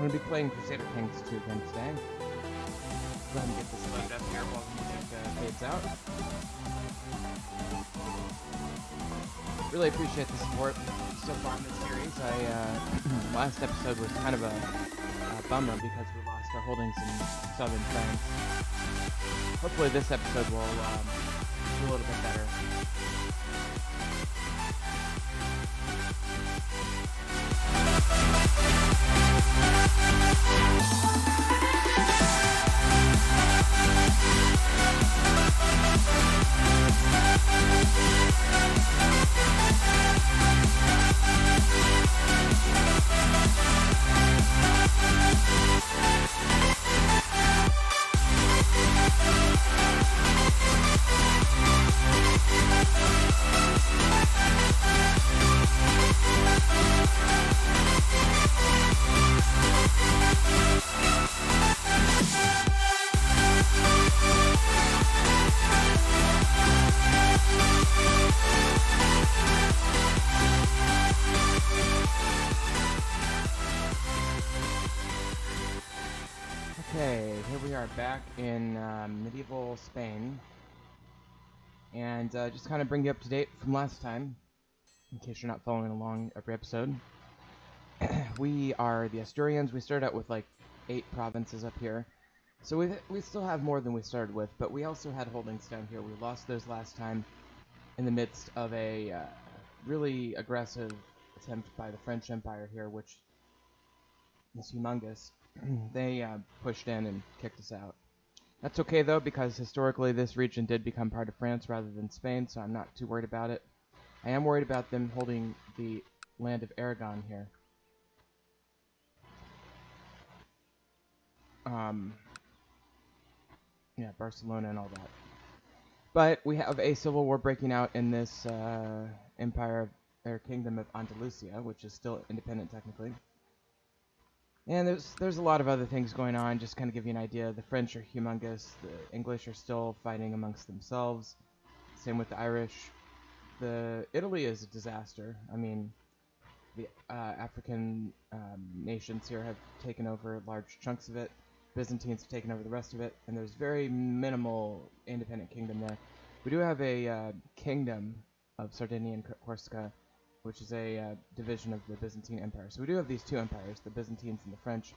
I'm going to be playing Crusader Kings 2 again today. Go ahead and get this loaded up here while the music fades out. Really appreciate the support so far in this series. Last episode was kind of a bummer because we lost our holdings in southern France. Hopefully this episode will do a little bit better. Okay, here we are back in medieval Spain, and just kind of bring you up to date from last time, in case you're not following along every episode. We are the Asturians. We started out with like 8 provinces up here, so we still have more than we started with, but we also had holdings down here. We lost those last time in the midst of a really aggressive attempt by the French Empire here, which is humongous. They pushed in and kicked us out. That's okay though, because historically this region did become part of France rather than Spain, so I'm not too worried about it. I am worried about them holding the land of Aragon here. Yeah, Barcelona and all that. But we have a civil war breaking out in this empire, or kingdom of Andalusia, which is still independent technically. And there's a lot of other things going on, just kind of give you an idea. The French are humongous, the English are still fighting amongst themselves, same with the Irish. Italy is a disaster. I mean, the African nations here have taken over large chunks of it, Byzantines have taken over the rest of it, and there's very minimal independent kingdom there. We do have a kingdom of Sardinia and Corsica, which is a division of the Byzantine Empire. So we do have these 2 empires, the Byzantines and the French.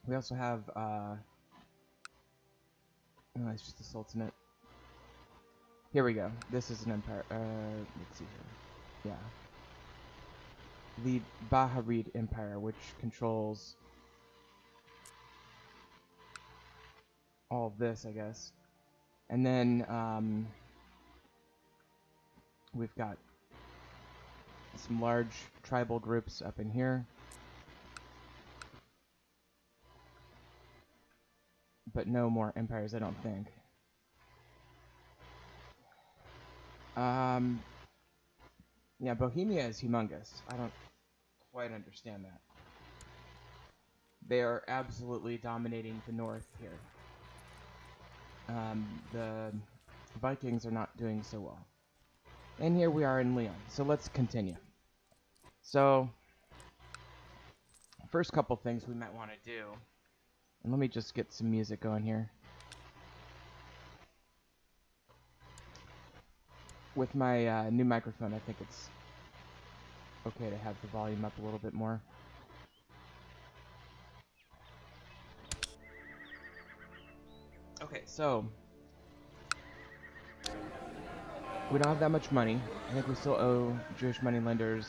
We also have, oh, it's just a sultanate. Here we go. This is an empire. Let's see here. Yeah. The Baharid Empire, which controls all of this, I guess. And then, we've got some large tribal groups up in here, but no more empires, I don't think. Yeah, Bohemia is humongous. I don't quite understand that. They are absolutely dominating the north here. The Vikings are not doing so well. And here we are in Leon, so let's continue. So, first couple things we might want to do, and let me just get some music going here. With my new microphone, I think it's okay to have the volume up a little bit more. Okay, so we don't have that much money. I think we still owe Jewish moneylenders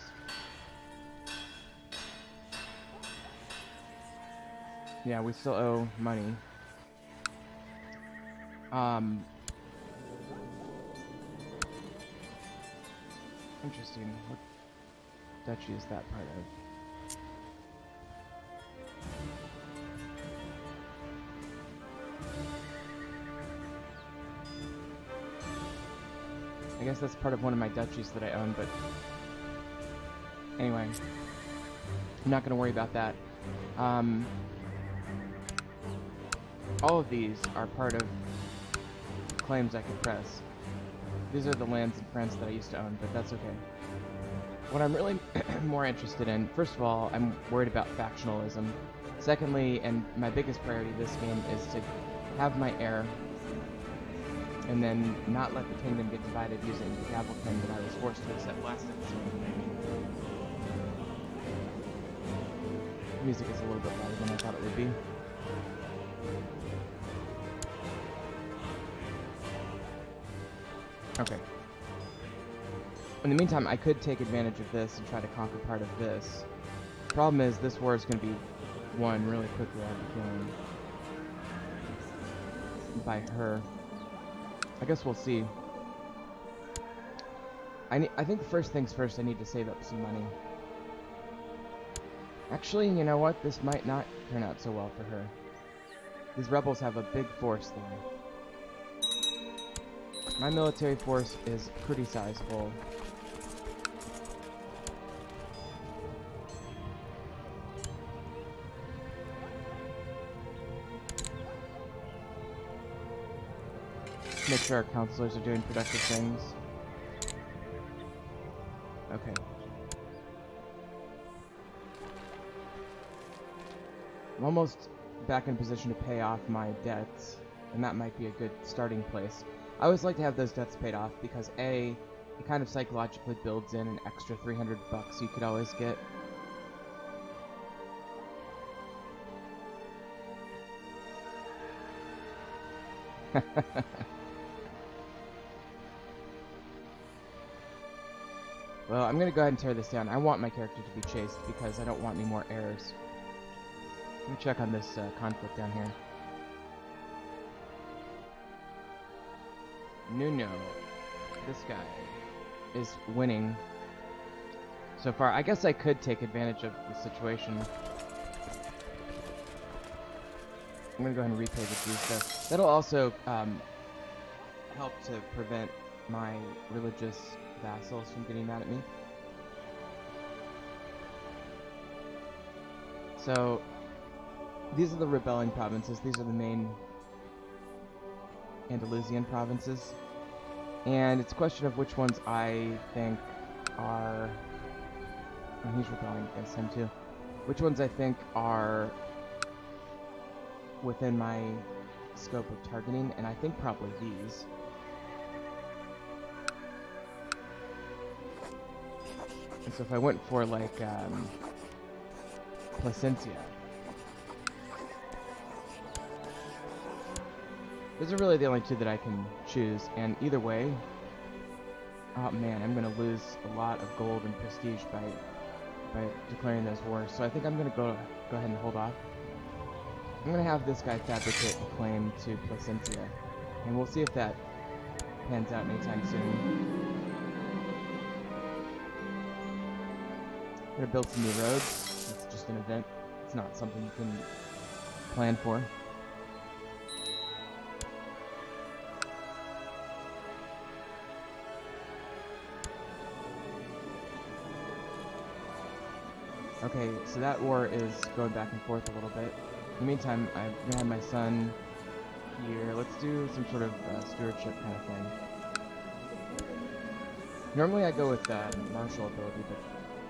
yeah, we still owe money. Interesting. What duchy is that part of? I guess that's part of one of my duchies that I own, but anyway, I'm not going to worry about that. All of these are part of claims I could press. These are the lands in France that I used to own, but that's okay. what I'm really more interested in, first of all, I'm worried about factionalism. Secondly, and my biggest priority this game is to have my heir, and then not let the kingdom get divided using the Gavelkin that I was forced to accept last episode. The music is a little bit louder than I thought it would be. Okay. In the meantime, I could take advantage of this and try to conquer part of this. Problem is, this war is going to be won really quickly. I'll be killing by her. I guess we'll see. I think first things first, I need to save up some money. Actually, you know what? This might not turn out so well for her. These rebels have a big force there. My military force is pretty sizable. Make sure our counselors are doing productive things. Okay. I'm almost back in position to pay off my debts, and that might be a good starting place. I always like to have those debts paid off because A, it kind of psychologically builds in an extra 300 bucks you could always get. Well, I'm gonna go ahead and tear this down. I want my character to be chased because I don't want any more errors. Let me check on this conflict down here. Nuno. This guy is winning so far. I guess I could take advantage of the situation. I'm gonna go ahead and repay the Jews stuff. That'll also help to prevent my religious vassals from getting mad at me. So, these are the rebelling provinces. These are the main Andalusian provinces. And it's a question of which ones I think are... And he's rebelling against him too. Which ones I think are within my scope of targeting, and I think probably these. And so if I went for, like, Placencia, those are really the only two that I can choose, and either way, oh man, I'm going to lose a lot of gold and prestige by declaring those wars, so I think I'm going to go ahead and hold off. I'm going to have this guy fabricate a claim to Placencia, and we'll see if that pans out anytime soon. I'm going to build some new roads. It's just an event. It's not something you can plan for. Okay, so that war is going back and forth a little bit. In the meantime, I'm going to have my son here. Let's do some sort of stewardship kind of thing. Normally I go with martial ability, but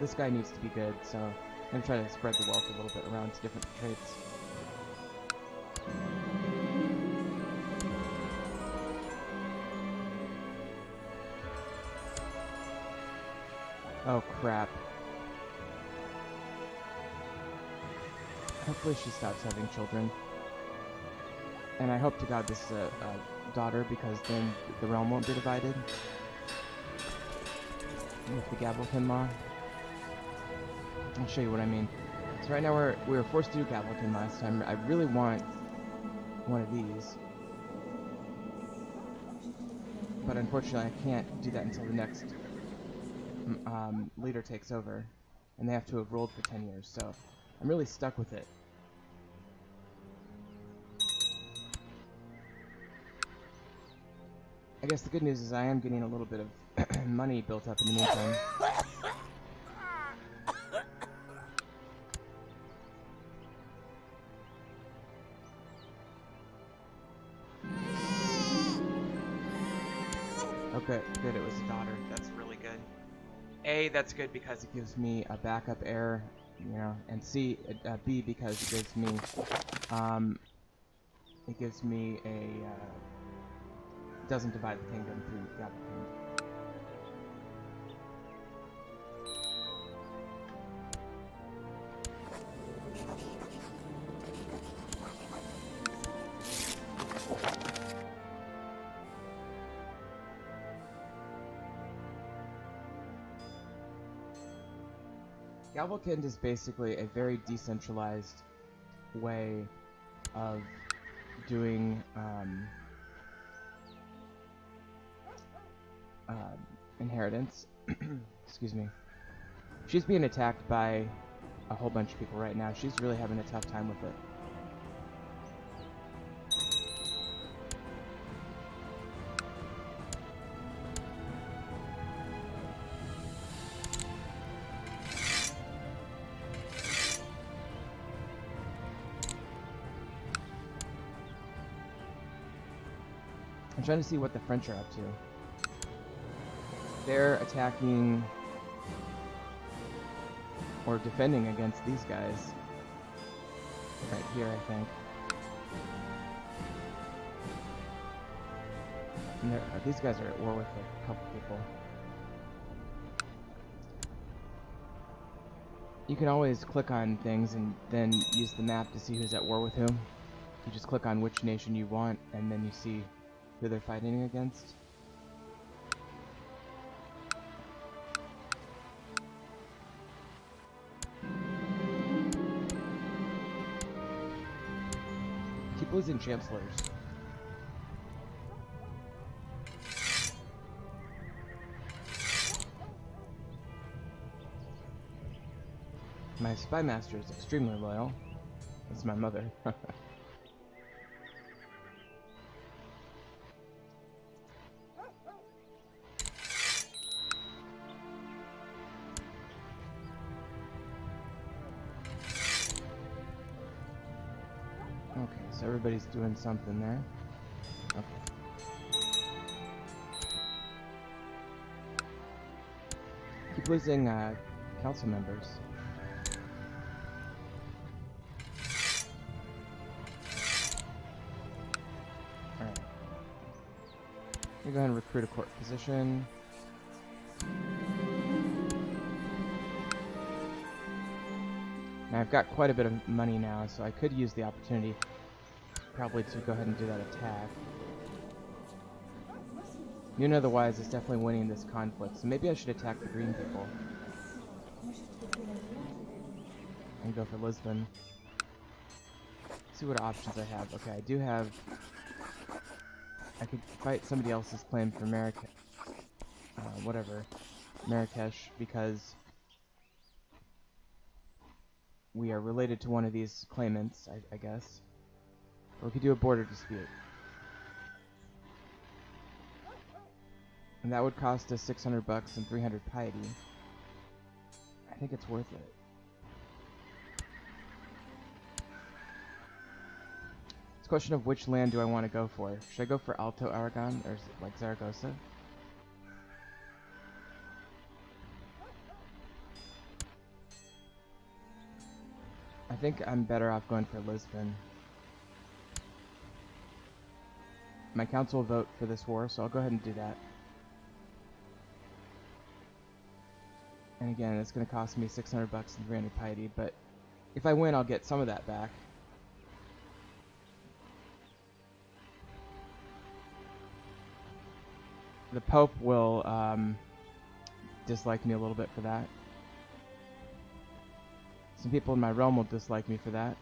this guy needs to be good, so I'm going to try to spread the wealth a little bit around to different traits. Oh crap. Hopefully she stops having children. And I hope to God this is a daughter, because then the realm won't be divided with the Gavelkin law. I'll show you what I mean. So right now we were forced to do Gavelkin last time. I really want one of these, but unfortunately I can't do that until the next leader takes over, and they have to have ruled for 10 years, so I'm really stuck with it. I guess the good news is I am getting a little bit of money built up in the meantime. Okay, good, it was a daughter. That's really good. A, that's good because it gives me a backup heir, you know, and B, because it gives me a, doesn't divide the kingdom through Gavelkind. Gavelkind is basically a very decentralized way of doing inheritance. Excuse me. She's being attacked by a whole bunch of people right now. She's really having a tough time with it. I'm trying to see what the French are up to. They're attacking or defending against these guys. Right here, I think. And these guys are at war with a couple people. You can always click on things and then use the map to see who's at war with whom. You just click on which nation you want, and then you see who they're fighting against. Keep losing chancellors. My spy master is extremely loyal. That's my mother. Okay, so everybody's doing something there. Okay. Keep losing council members. Alright. We're going to recruit a court position. Now I've got quite a bit of money now, so I could use the opportunity probably to go ahead and do that attack. You know the Wise is definitely winning this conflict, so maybe I should attack the green people. And go for Lisbon. See what options I have. Okay, I do have... I could fight somebody else's claim for Marrakesh, because we are related to one of these claimants, I guess. Or we could do a border dispute. And that would cost us 600 bucks and 300 piety. I think it's worth it. It's a question of which land do I want to go for. Should I go for Alto Aragon or like Zaragoza? I think I'm better off going for Lisbon. My council will vote for this war, so I'll go ahead and do that. And again, it's going to cost me 600 bucks and 300 piety, but if I win, I'll get some of that back. The Pope will dislike me a little bit for that. Some people in my realm will dislike me for that.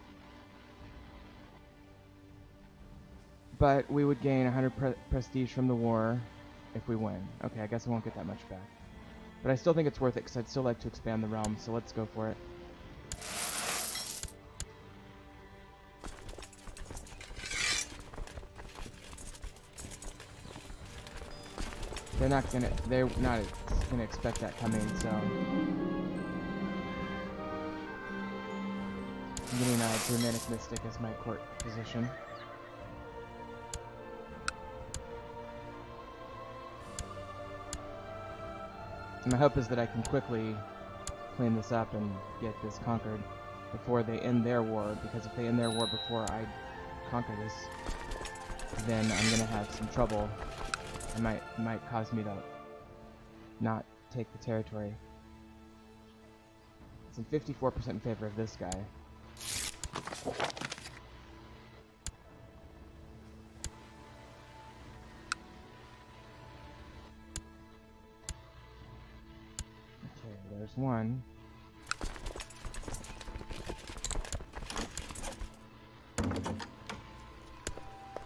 But we would gain 100 prestige from the war if we win. Okay, I guess I won't get that much back. But I still think it's worth it because I'd still like to expand the realm, so let's go for it. They're not gonna expect that coming, so I'm getting a Germanic Mystic as my court position. And my hope is that I can quickly clean this up and get this conquered before they end their war, because if they end their war before I conquer this, then I'm gonna have some trouble. It might cause me to not take the territory. So I'm 54% in favor of this guy. Okay, there's one.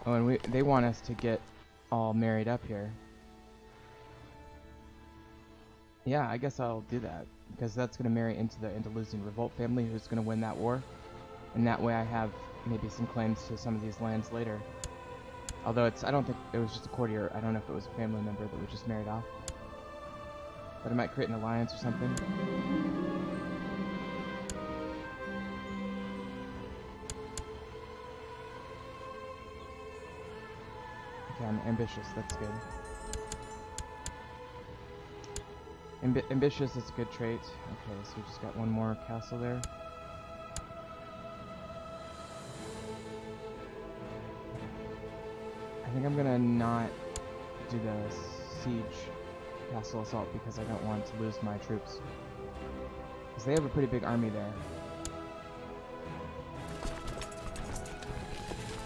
Oh, and they want us to get all married up here. Yeah, I guess I'll do that, because that's going to marry into the Andalusian revolt family who's going to win that war. And that way I have maybe some claims to some of these lands later. Although I don't think it was just a courtier. I don't know if it was a family member that was just married off. But it might create an alliance or something. Okay, I'm ambitious, that's good. Ambitious is a good trait. Okay, so we just got one more castle there. I think I'm gonna not do the siege castle assault because I don't want to lose my troops. Because they have a pretty big army there.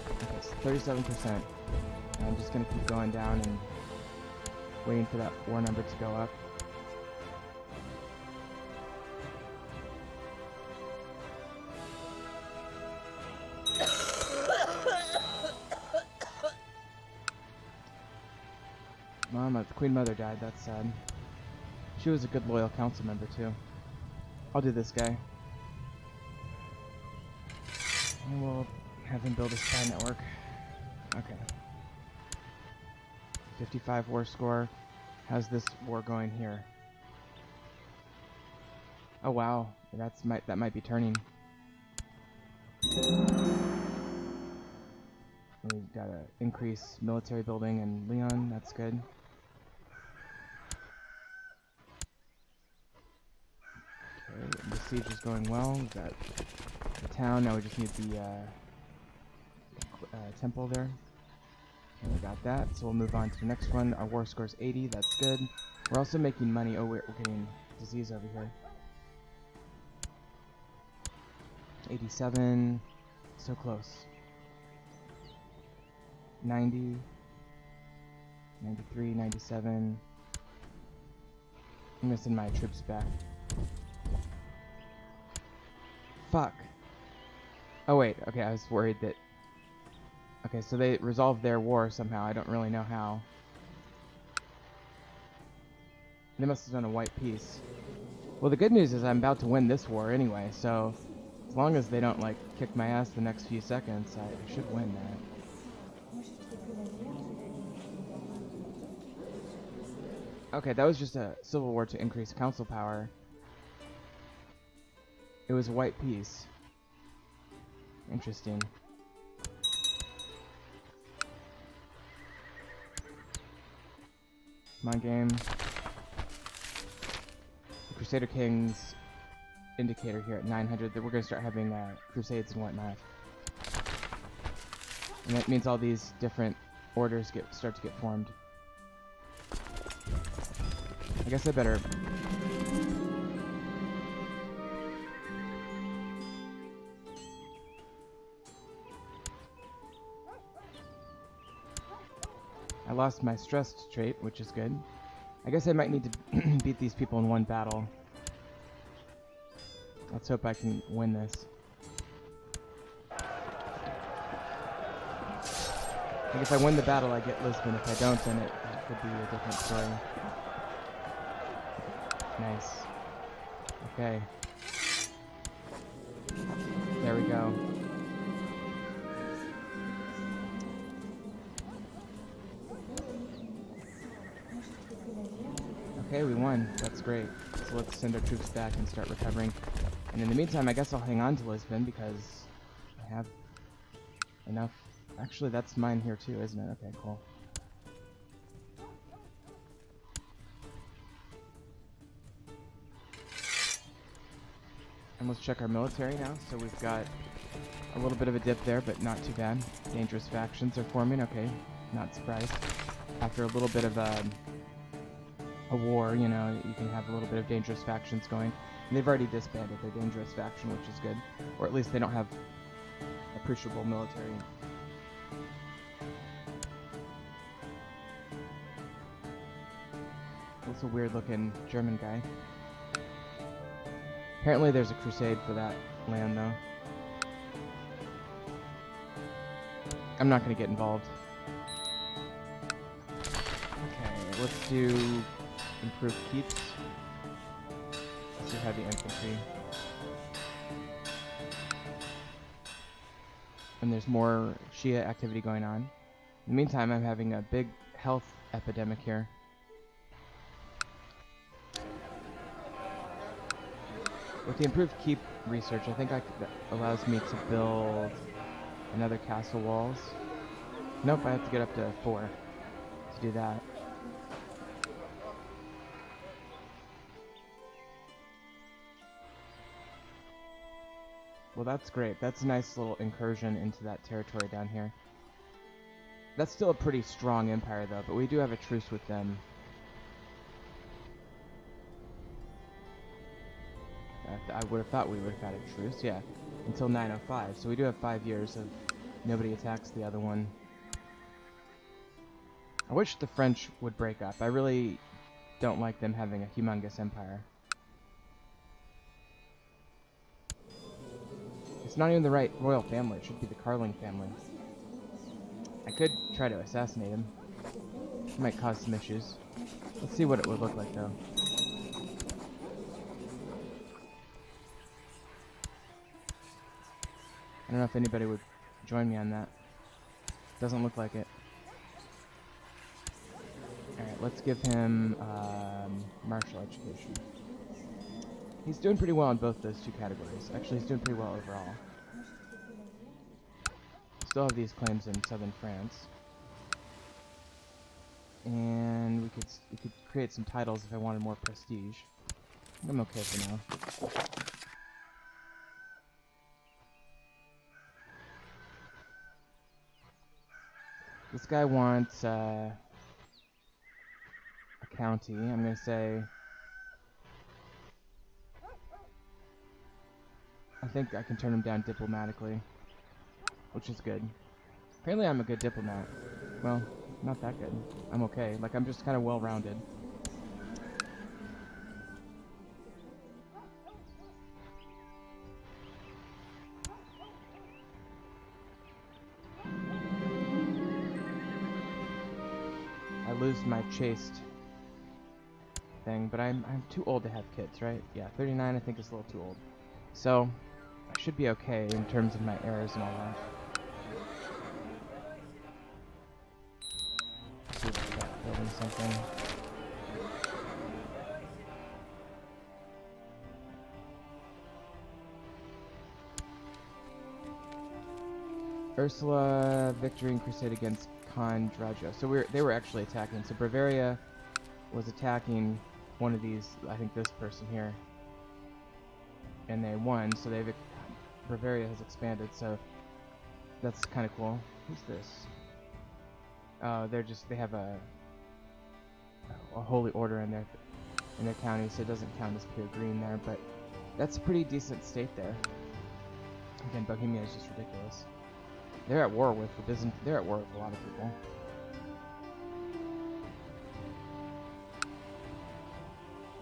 Okay, so 37%. And I'm just gonna keep going down and waiting for that war number to go up. Mama, the Queen Mother died, that's sad. She was a good loyal council member too. I'll do this guy. And we'll have him build a spy network. Okay. 55 war score. How's this war going here? Oh wow, that might be turning. We've got to increase military building in Leon, that's good. Okay, the siege is going well. We've got the town, now we just need the temple there. And we got that, so we'll move on to the next one. Our war score is 80, that's good. We're also making money. Oh, we're getting disease over here. 87, so close. 90, 93, 97. I'm gonna send my troops back. Fuck. Oh wait, okay, I was worried that... Okay, so they resolved their war somehow, I don't really know how. They must have done a white peace. Well, the good news is I'm about to win this war anyway, so... As long as they don't, like, kick my ass the next few seconds, I should win that. Okay, that was just a civil war to increase council power. It was a white peace. Interesting. Come on, game. The Crusader King's indicator here at 900 that we're going to start having crusades and whatnot. And that means all these different orders start to get formed. I guess I better... I lost my stressed trait, which is good. I guess I might need to beat these people in one battle. Let's hope I can win this. I think if I win the battle, I get Lisbon. If I don't, then it could be a different story. Nice. Okay. There we go. Okay, we won. That's great. So let's send our troops back and start recovering. And in the meantime, I guess I'll hang on to Lisbon because I have enough. Actually, that's mine here too, isn't it? Okay, cool. And let's check our military now. So we've got a little bit of a dip there, but not too bad. Dangerous factions are forming. Okay, not surprised. After a little bit of a war, you know, you can have a little bit of dangerous factions going. And they've already disbanded their dangerous faction, which is good. Or at least they don't have appreciable military. That's a weird looking German guy. Apparently there's a crusade for that land though. I'm not going to get involved. Okay, let's do improved keeps. Let's do heavy infantry. And there's more Shia activity going on. In the meantime, I'm having a big health epidemic here. With the improved keep research, I think that allows me to build another castle walls. Nope, I have to get up to 4 to do that. Well, that's great. That's a nice little incursion into that territory down here. That's still a pretty strong empire, though, but we do have a truce with them. I would have thought we would have had a truce, yeah, until 905. So we do have 5 years of nobody attacks the other one. I wish the French would break up. I really don't like them having a humongous empire. It's not even the right royal family. It should be the Carling family. I could try to assassinate him. It might cause some issues. Let's see what it would look like, though. I don't know if anybody would join me on that. Doesn't look like it. Alright, let's give him martial education. He's doing pretty well in both those two categories. Actually, he's doing pretty well overall. Still have these claims in southern France. And we could create some titles if I wanted more prestige. I'm okay for now. This guy wants a county. I'm going to say... I think I can turn him down diplomatically, which is good. Apparently I'm a good diplomat. Well, not that good. I'm okay. Like, I'm just kind of well-rounded. I lose my chaste thing, but I'm too old to have kids, right? Yeah, 39 I think is a little too old. So, I should be okay in terms of my errors and all that. Let's see if we got building something. Ursula, victory in crusade against Condragio. So they were actually attacking. So Bavaria was attacking one of these, I think this person here. And they won, so Bavaria has expanded, so that's kind of cool. Who's this? Oh, they have a holy order in their county, so it doesn't count as pure green there, but that's a pretty decent state there. Again, Bohemia is just ridiculous. They're at war with they're at war with a lot of people.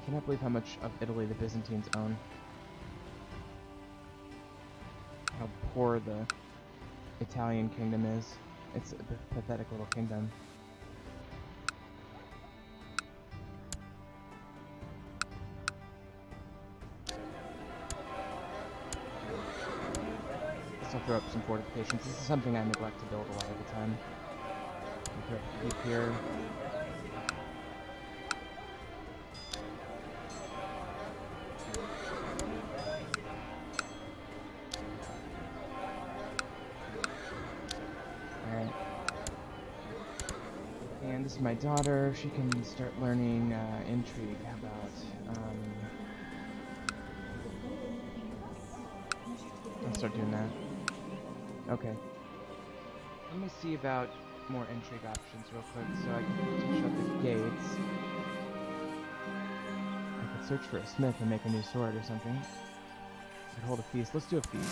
I cannot believe how much of Italy the Byzantines own. How poor the Italian kingdom is. It's a pathetic little kingdom. I'll throw up some fortifications. This is something I neglect to build a lot of the time. Throw up a keep here. Alright. And this is my daughter. She can start learning intrigue. How about start doing that. Okay. Let me see about more intrigue options real quick. So I can shut the gates. I could search for a smith and make a new sword or something. I could hold a feast. Let's do a feast.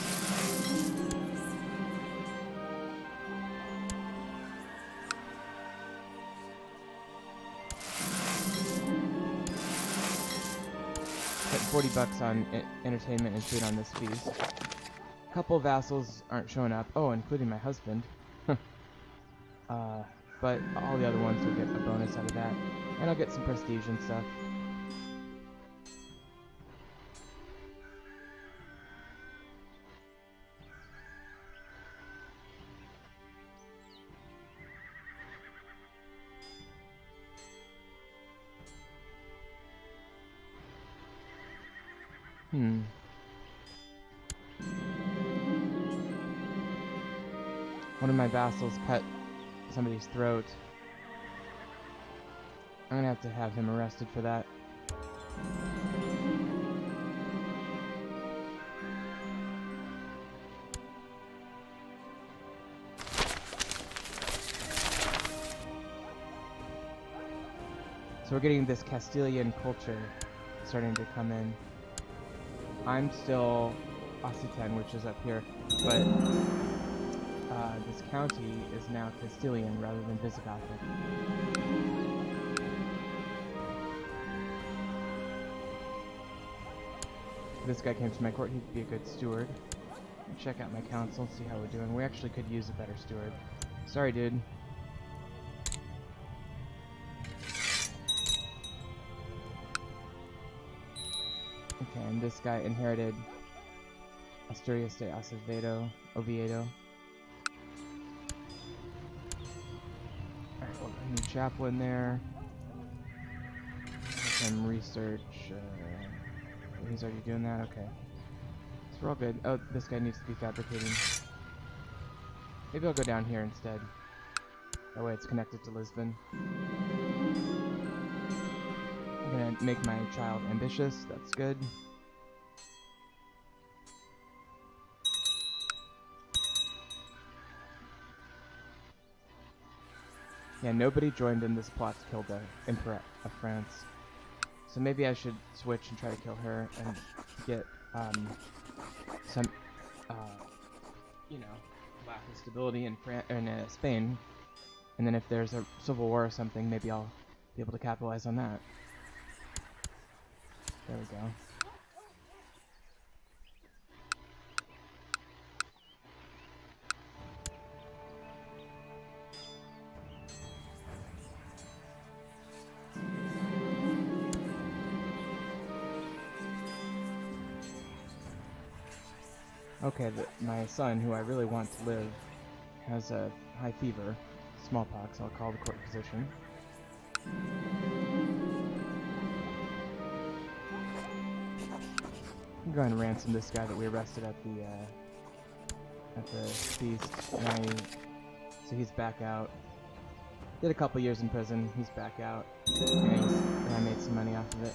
Spent 40 bucks on entertainment and food on this feast. A couple vassals aren't showing up. Oh, including my husband. But all the other ones will get a bonus out of that. And I'll get some prestige and stuff. One of my vassals cut somebody's throat. I'm gonna have to have him arrested for that. So we're getting this Castilian culture starting to come in. I'm still Occitan, which is up here, but this county is now Castilian rather than Visigothic. If this guy came to my court, he'd be a good steward. Check out my council, see how we're doing. We actually could use a better steward. Sorry, dude. Okay, and this guy inherited Asturias de Oviedo. Alright, well, new chaplain there. Let him research. He's already doing that? Okay. So we're all good. Oh, this guy needs to be fabricating. Maybe I'll go down here instead. That way it's connected to Lisbon. I'm gonna make my child ambitious. That's good. Yeah, nobody joined in this plot to kill the Emperor of France. So maybe I should switch and try to kill her and get some, you know, lack of stability in Spain. And then if there's a civil war or something, maybe I'll be able to capitalize on that. There we go. Okay, my son, who I really want to live, has a high fever, smallpox. I'll call the court physician. I'm going to ransom this guy that we arrested at the feast. So he's back out. Did a couple years in prison. He's back out, and I made some money off of it.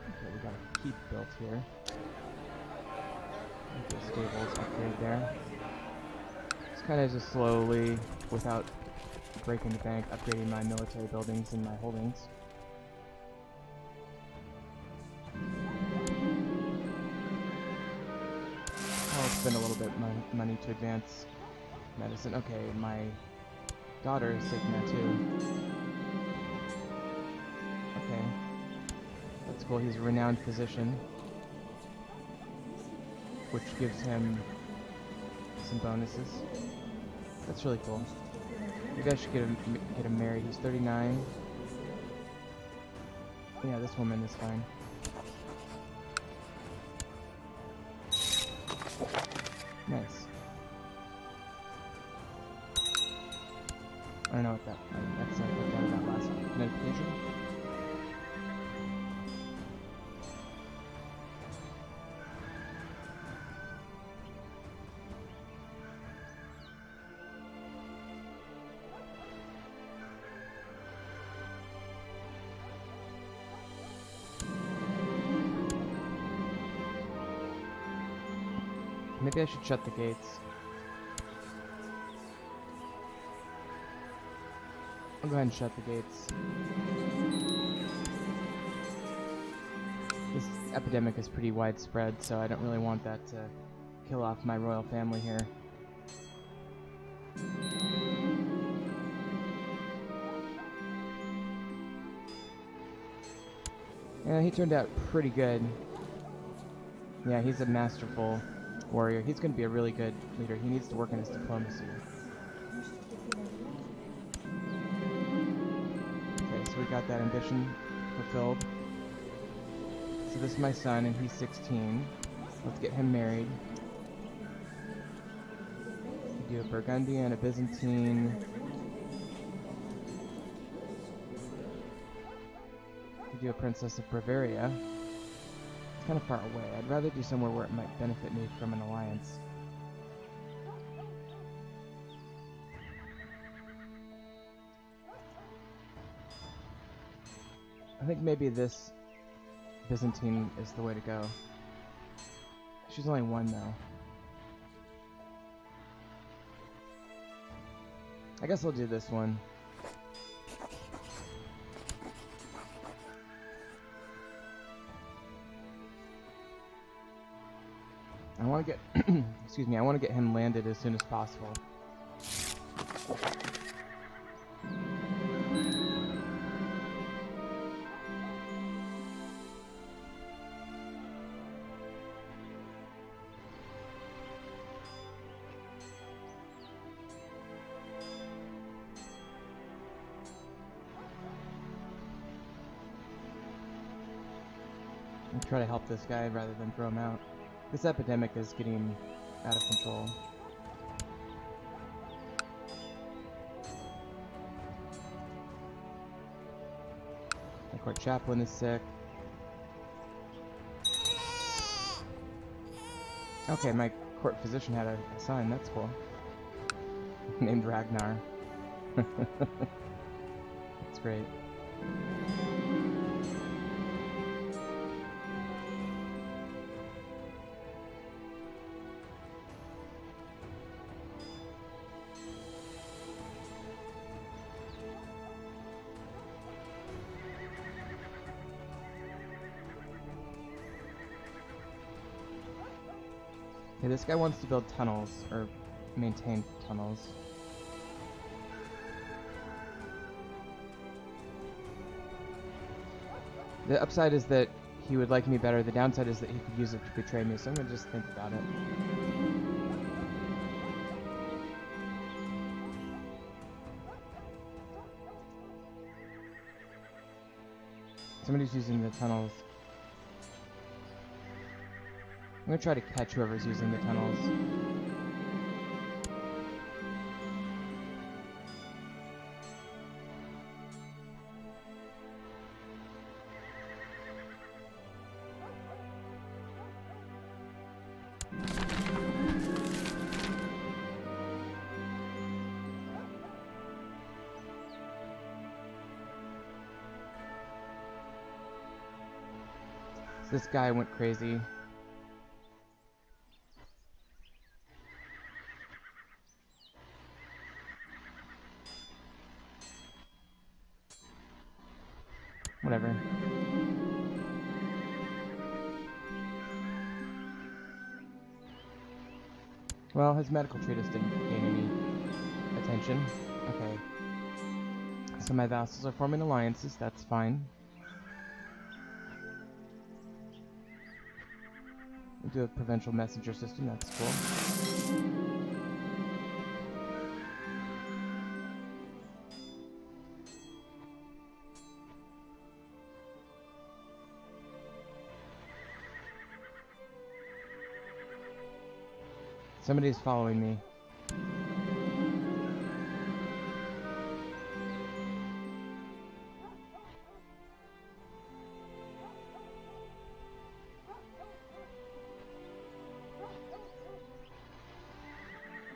Okay, we got a keep built here. The stables upgrade there. Just kind of just slowly, without breaking the bank, upgrading my military buildings and my holdings. I'll spend a little bit of money to advance medicine. Okay, my daughter is sick now too. Okay, that's cool. He's a renowned physician, which gives him some bonuses. That's really cool. Maybe I should get him married. He's 39. Yeah, this woman is fine. Nice. I don't know what that. That's like what that last notification. Maybe I should shut the gates. I'll go ahead and shut the gates. This epidemic is pretty widespread, so I don't really want that to kill off my royal family here. Yeah, he turned out pretty good. Yeah, he's a masterful warrior. He's going to be a really good leader. He needs to work on his diplomacy. Okay, so we got that ambition fulfilled. So this is my son, and he's 16. Let's get him married. We do a Burgundian, a Byzantine. We do a Princess of Bavaria. It's kind of far away. I'd rather do somewhere where it might benefit me from an alliance. I think maybe this Byzantine is the way to go. She's only one, though. I guess I'll do this one. I want to get, excuse me, I want to get him landed as soon as possible. And try to help this guy rather than throw him out. This epidemic is getting out of control. My court chaplain is sick. Okay, my court physician had a son. That's cool. Named Ragnar. That's great. Okay, this guy wants to build tunnels, or maintain tunnels. The upside is that he would like me better, the downside is that he could use it to betray me, so I'm gonna just think about it. Somebody's using the tunnels. I'm gonna try to catch whoever's using the tunnels. So this guy went crazy. Whatever. Well, his medical treatise didn't gain any attention. Okay. So my vassals are forming alliances, that's fine. We'll do a provincial messenger system, that's cool. Somebody's following me.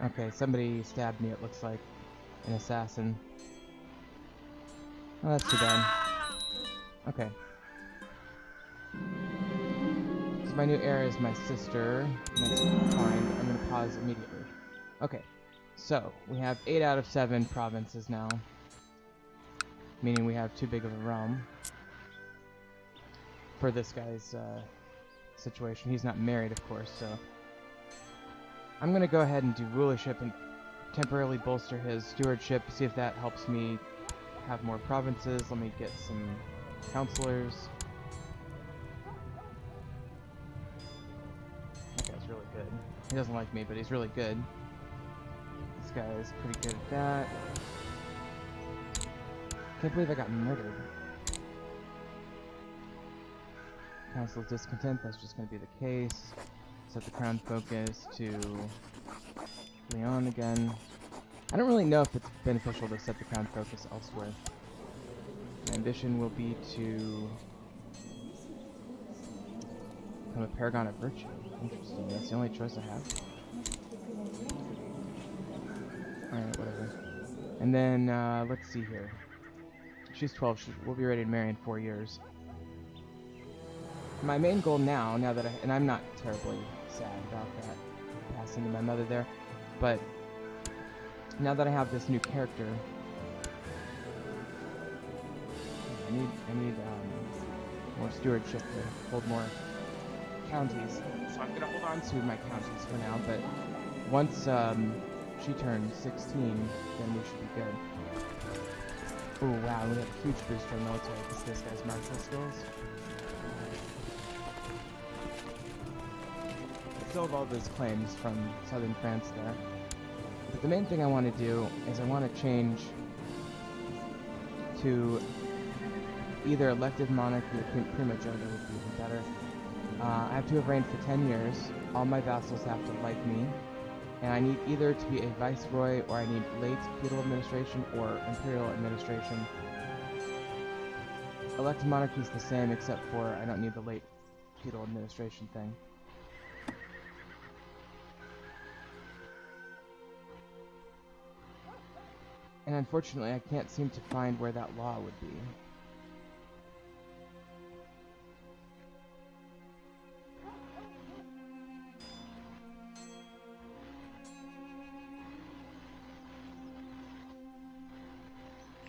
Okay, somebody stabbed me, it looks like. An assassin. Oh, that's too bad. Okay. So my new heir is my sister. That's fine. I'm going to pause immediately. Okay, so we have 8 out of 7 provinces now, meaning we have too big of a realm for this guy's situation. He's not married, of course, so I'm going to go ahead and do rulership and temporarily bolster his stewardship, see if that helps me have more provinces. Let me get some counselors. That guy's really good. He doesn't like me, but he's really good. This guy is pretty good at that. Can't believe I got murdered. Council's discontent, that's just going to be the case. Set the crown focus to Leon again. I don't really know if it's beneficial to set the crown focus elsewhere. My ambition will be to become a paragon of virtue. Interesting, that's the only choice I have. Alright, whatever. And then, let's see here. She's 12, we'll be ready to marry in 4 years. My main goal now that and I'm not terribly sad about that, passing to my mother there, but now that I have this new character, I need more stewardship to hold more counties. So I'm gonna hold on to my counties for now, but once she turns 16, then we should be good. Oh wow, we have a huge boost to our military because this guy's martial skills. I still have all those claims from southern France there. But the main thing I want to do is I want to change to either elective monarchy or primogeniture would be even better. I have to have reigned for 10 years. All my vassals have to like me. And I need either to be a viceroy or I need late feudal administration or imperial administration. Elective monarchy is the same except for I don't need the late feudal administration thing. And unfortunately, I can't seem to find where that law would be.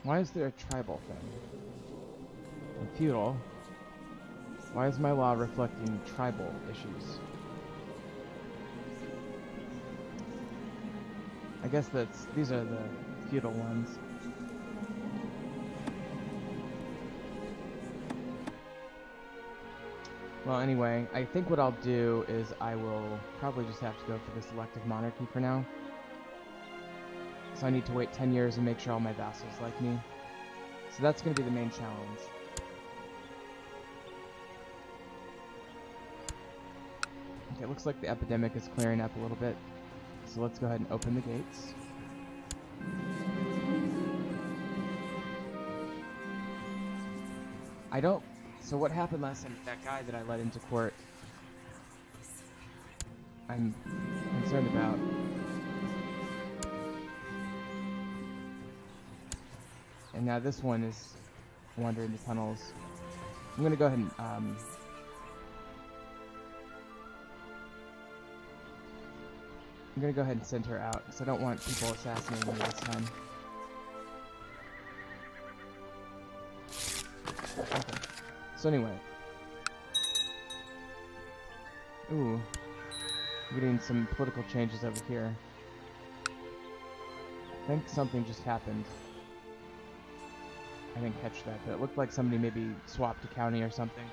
Why is there a tribal thing? And feudal. Why is my law reflecting tribal issues? I guess these are the feudal ones. Well, anyway, I think what I'll do is I will probably just have to go for this elective monarchy for now. So I need to wait 10 years and make sure all my vassals like me. So that's going to be the main challenge. Okay, it looks like the epidemic is clearing up a little bit. So let's go ahead and open the gates. So what happened last time with that guy that I let into court, I'm concerned about. And now this one is wandering the tunnels. I'm gonna go ahead and I'm gonna go ahead and send her out because I don't want people assassinating me this time. Okay. So anyway. Ooh. I'm getting some political changes over here. I think something just happened. I didn't catch that, but it looked like somebody maybe swapped a county or something.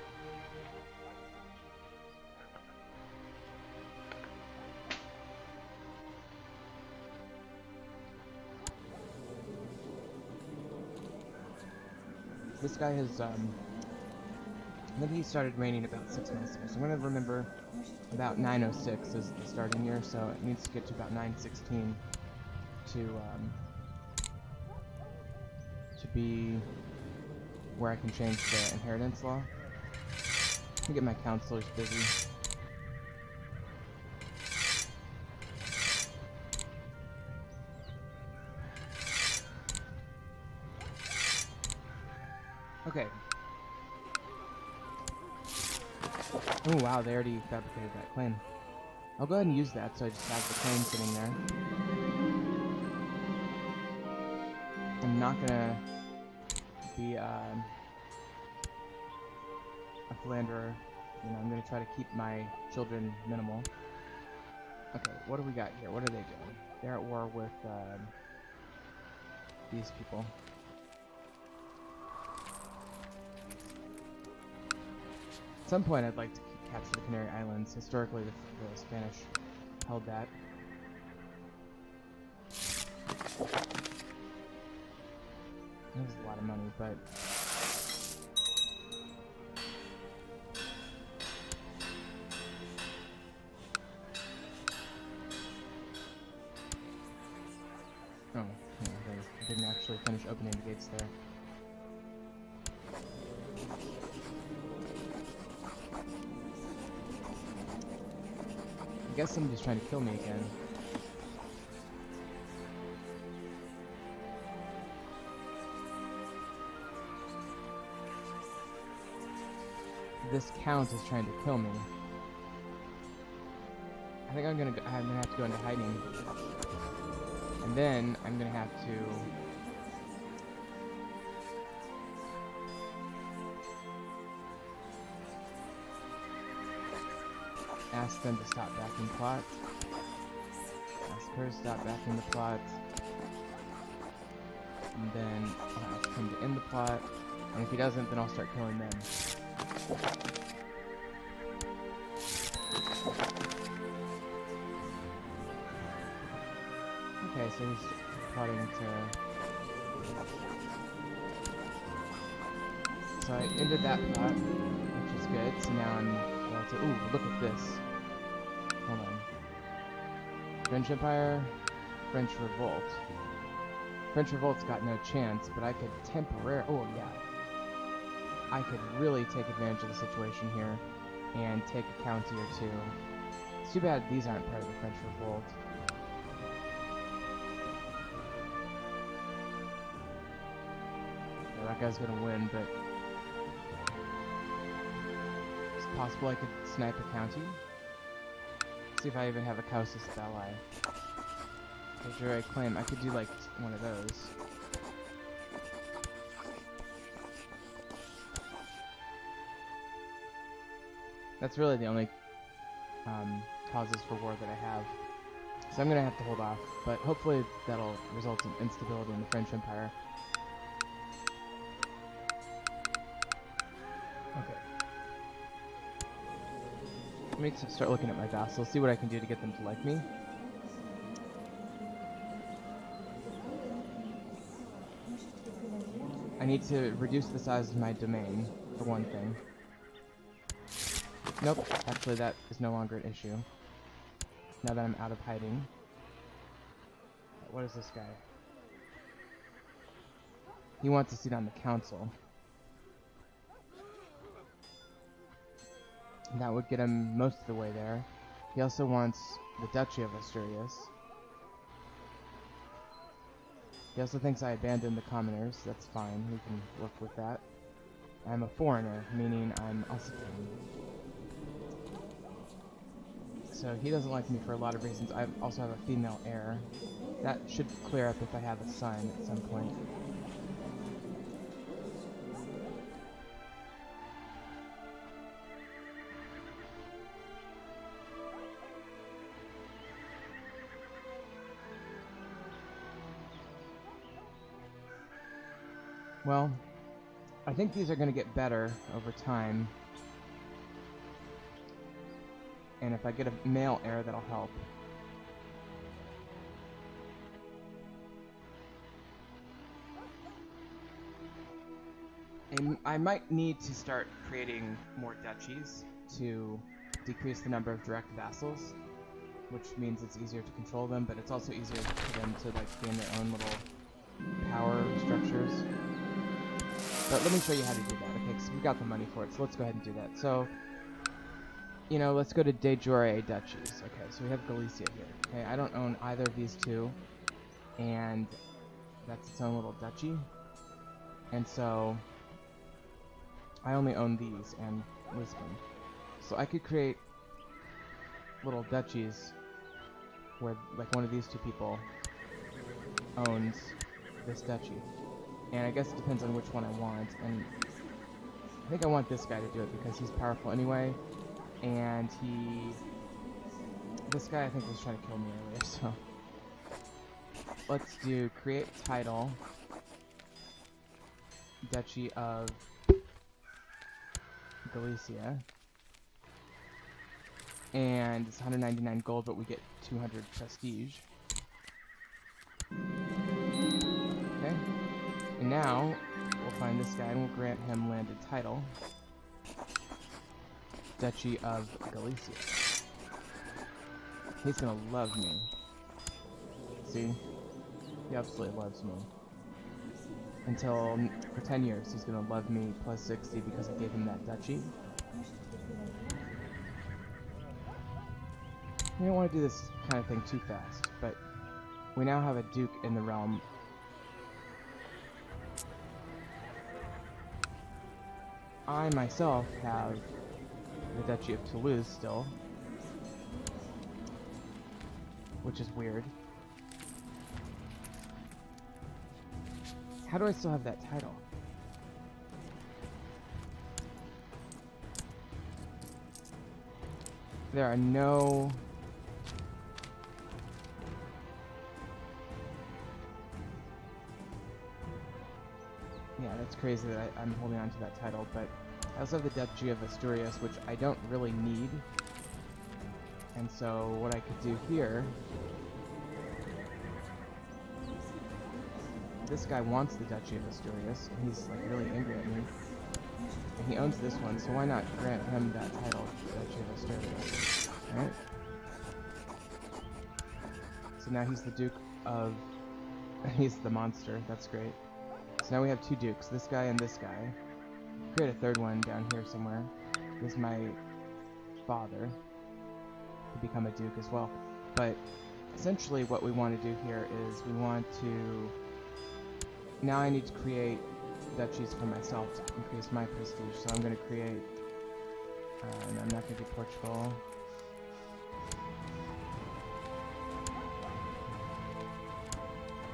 This guy has, I think he started reigning about 6 months ago, so I'm going to remember about 906 is the starting year, so it needs to get to about 916 to be where I can change the inheritance law. Let me get my counselors busy. Okay. Oh wow, they already fabricated that claim. I'll go ahead and use that, so I just have the claim sitting there. I'm not gonna be a philanderer. You know, I'm gonna try to keep my children minimal. Okay, what do we got here? What are they doing? They're at war with these people. At some point, I'd like to capture the Canary Islands. Historically, the Spanish held that. That was a lot of money, but oh, yeah, they didn't actually finish opening the gates there. I guess somebody's trying to kill me again. This count is trying to kill me. I think I'm gonna have to go into hiding, and then I'm gonna have to ask them to stop backing plot. Ask her to stop backing the plot, and then I'll ask him to end the plot. And if he doesn't, then I'll start killing them. Okay, so he's plotting to... So I ended that plot, which is good. So now I'm able to... Ooh, look at this. Hold on. French Empire, French Revolt. French Revolt's got no chance, but I could temporarily... Oh, yeah. I could really take advantage of the situation here and take a county or two. It's too bad these aren't part of the French Revolt. Yeah, that guy's gonna win, but it's possible I could snipe a county. See if I even have a Causist ally. After I claim, I could do like one of those. That's really the only causes for war that I have. So I'm going to have to hold off, but hopefully that'll result in instability in the French Empire. Okay. Let me start looking at my vassals, see what I can do to get them to like me. I need to reduce the size of my domain, for one thing. Nope, actually that is no longer an issue. Now that I'm out of hiding. What is this guy? He wants a seat on the council. That would get him most of the way there. He also wants the Duchy of Asturias. He also thinks I abandoned the commoners. That's fine, we can work with that. I'm a foreigner, meaning I'm Occitane. So he doesn't like me for a lot of reasons. I also have a female heir. That should clear up if I have a son at some point. Well, I think these are going to get better over time. And if I get a male heir, that'll help. And I might need to start creating more duchies to decrease the number of direct vassals, which means it's easier to control them, but it's also easier for them to like gain their own little power structures. But let me show you how to do that, okay, because we got the money for it, so let's go ahead and do that. So, you know, let's go to de jure duchies. Okay, so we have Galicia here. Okay, I don't own either of these two, and that's its own little duchy. And so I only own these and Lisbon. So I could create little duchies where, like, one of these two people owns this duchy. And I guess it depends on which one I want, and I think I want this guy to do it because he's powerful anyway, and this guy I think was trying to kill me earlier, so let's do create title, Duchy of Galicia, and it's 199 gold, but we get 200 prestige. Okay, and now we'll find this guy and we'll grant him landed title, Duchy of Galicia. He's gonna love me. See? He absolutely loves me. Until, for 10 years, he's gonna love me plus 60 because I gave him that duchy. We don't want to do this kind of thing too fast, but we now have a duke in the realm. I myself have the Duchy of Toulouse still, which is weird. How do I still have that title? There are no... Yeah, that's crazy that I'm holding on to that title, but I also have the Duchy of Asturias, which I don't really need. And so what I could do here... This guy wants the Duchy of Asturias, and he's like really angry at me. And he owns this one, so why not grant him that title, Duchy of Asturias? Alright? So now he's the Duke of... he's the monster, that's great. So now we have two dukes, this guy and this guy. Create a third one down here somewhere. This is my father. To become a duke as well. But essentially what we want to do here is we want to... Now I need to create duchies for myself to increase my prestige, so I'm going to create... no, I'm not going to do Portugal.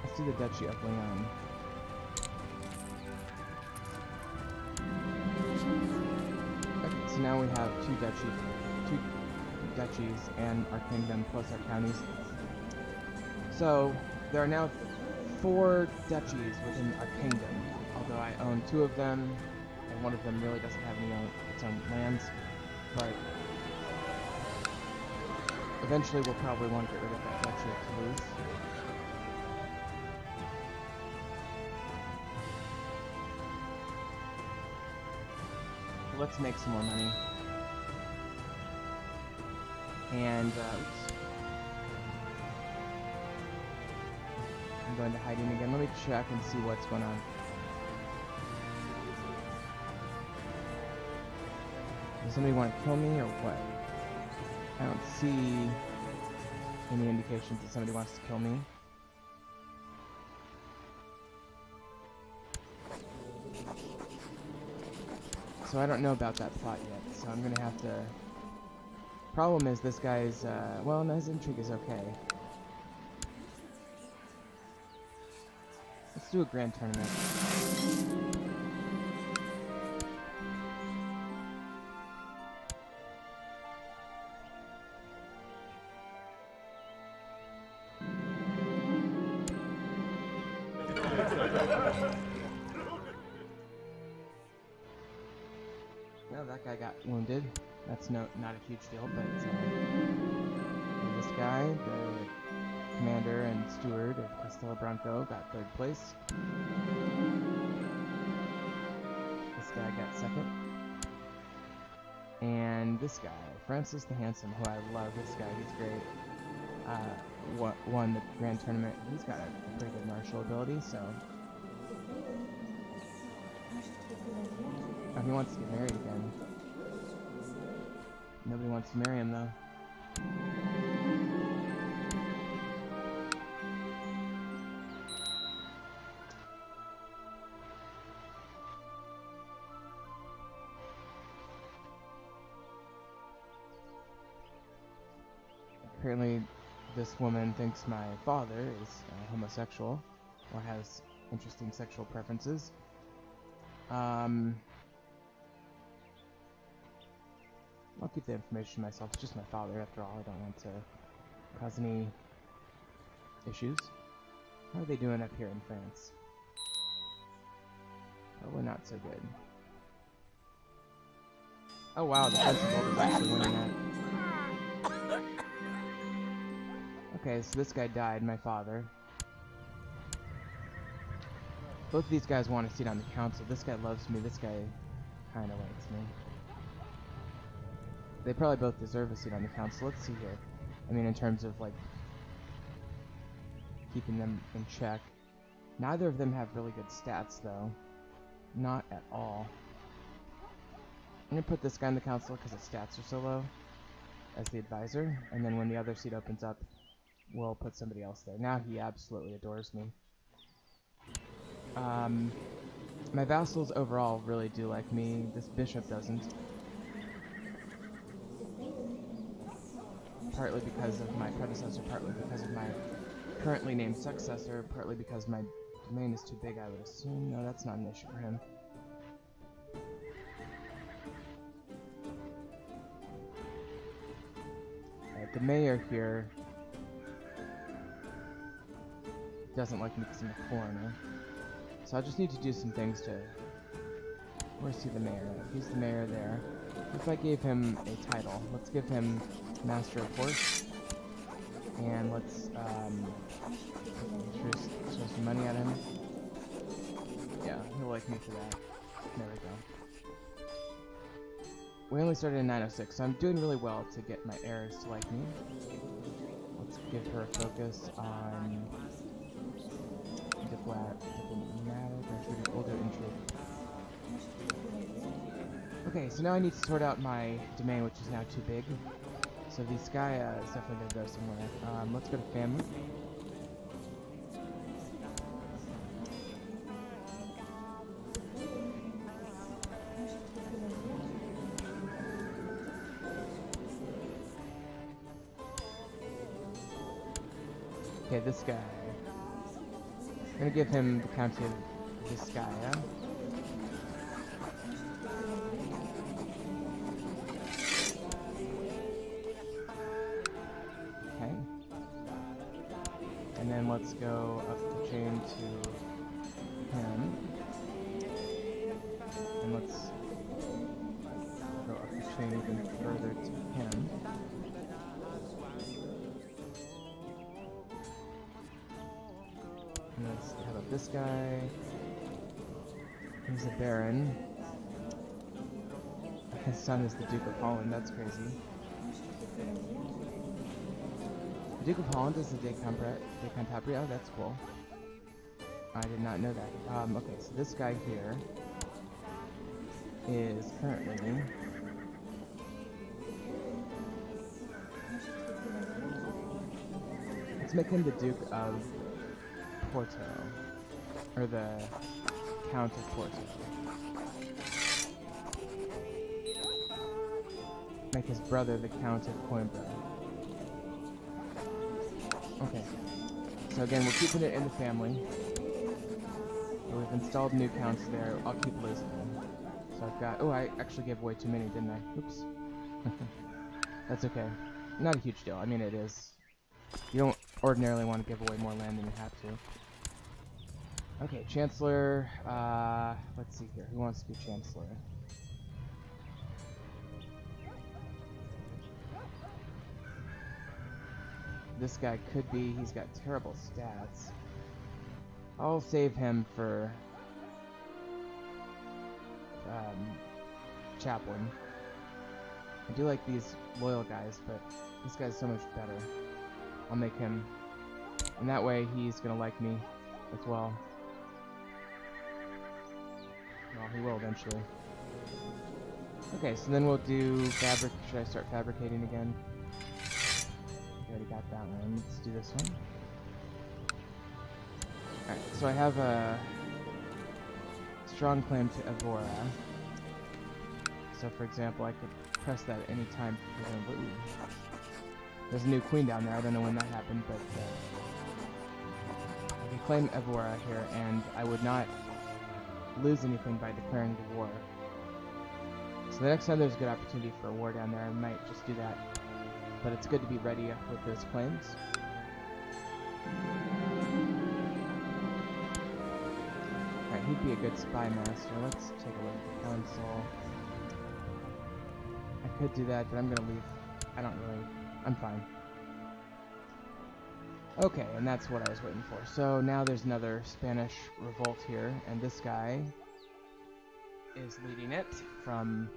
Let's do the Duchy of Leon. Okay, so now we have two duchies and our kingdom plus our counties. So there are now 4 duchies within our kingdom, although I own 2 of them, and one of them really doesn't have its own lands, but eventually we'll probably want to get rid of that Duchy of Toulouse. Let's make some more money. And, oops. I'm going to hiding again. Let me check and see what's going on. Does somebody want to kill me or what? I don't see any indications that somebody wants to kill me. So I don't know about that plot yet, so I'm gonna have to... Problem is this guy's, well, no, his intrigue is okay. Let's do a grand tournament. Well, that guy got wounded. That's not a huge deal, but this guy, the commander and steward of Castilla Branco, got 3rd place. This guy got 2nd. And this guy, Francis the Handsome, who I love, this guy, he's great, won the grand tournament. He's got a pretty good martial ability, so... Oh, he wants to get married again. Nobody wants to marry him, though. apparently this woman thinks my father is homosexual or has interesting sexual preferences. I'll keep the information to myself. It's just my father, after all. I don't want to cause any issues. How are they doing up here in France? Probably not so good. Oh wow, the principal is actually winning that. Okay, so this guy died, my father. Both of these guys want a seat on the council. This guy loves me, this guy kinda likes me. They probably both deserve a seat on the council. Let's see here. I mean, in terms of, like, keeping them in check. Neither of them have really good stats, though. Not at all. I'm gonna put this guy in the council because his stats are so low as the advisor, and then when the other seat opens up, we'll put somebody else there. Now he absolutely adores me. My vassals overall really do like me. This bishop doesn't. Partly because of my predecessor, partly because of my currently named successor, partly because my domain is too big, I would assume. No, that's not an issue for him. The mayor here doesn't like me because I'm a foreigner. So I just need to do some things to... Where's he the mayor? He's the mayor there. If I gave him a title, let's give him Master of Horse. And let's throw some money at him. Yeah, he'll like me for that. There we go. We only started in 906, so I'm doing really well to get my heirs to like me. Let's give her a focus on diplomatic, older intrigue. Okay, so now I need to sort out my domain, which is now too big. So this guy is definitely going to go somewhere. Let's go to family. Okay, this guy. I'm going to give him the county of Vizcaya. And then let's go up the chain to him. And let's go up the chain even further to him. And let's have up this guy. He's a baron. His son is the Duke of Holland, that's crazy. Duke of Holland is the De Cantabria. Oh, that's cool. I did not know that. Okay, so this guy here is currently... Let's make him the Duke of Porto. Or the Count of Porto. Make his brother the Count of Coimbra. Okay, so again, we're keeping it in the family. We've installed new counts there. I'll keep losing them. So I've got... Oh, I actually gave away too many, didn't I? Oops. That's okay. Not a huge deal. I mean, it is. You don't ordinarily want to give away more land than you have to. Okay, Chancellor. Let's see here. Who wants to be Chancellor? This guy could be. He's got terrible stats. I'll save him for Chaplain. I do like these loyal guys, but this guy's so much better. I'll make him, and that way he's gonna like me as well. Well, he will eventually. Okay, so then we'll do fabric. Should I start fabricating again? Already got that one. Let's do this one. Alright, so I have a strong claim to Evora. So for example, I could press that at any time. There's a new queen down there. I don't know when that happened, but I can claim Evora here, and I would not lose anything by declaring the war. So the next time there's a good opportunity for a war down there, I might just do that. But it's good to be ready with those claims. Alright, he'd be a good spy master. Let's take a look at the council. I could do that, but I'm gonna leave. I'm fine. Okay, and that's what I was waiting for. So now there's another Spanish revolt here, and this guy is leading it from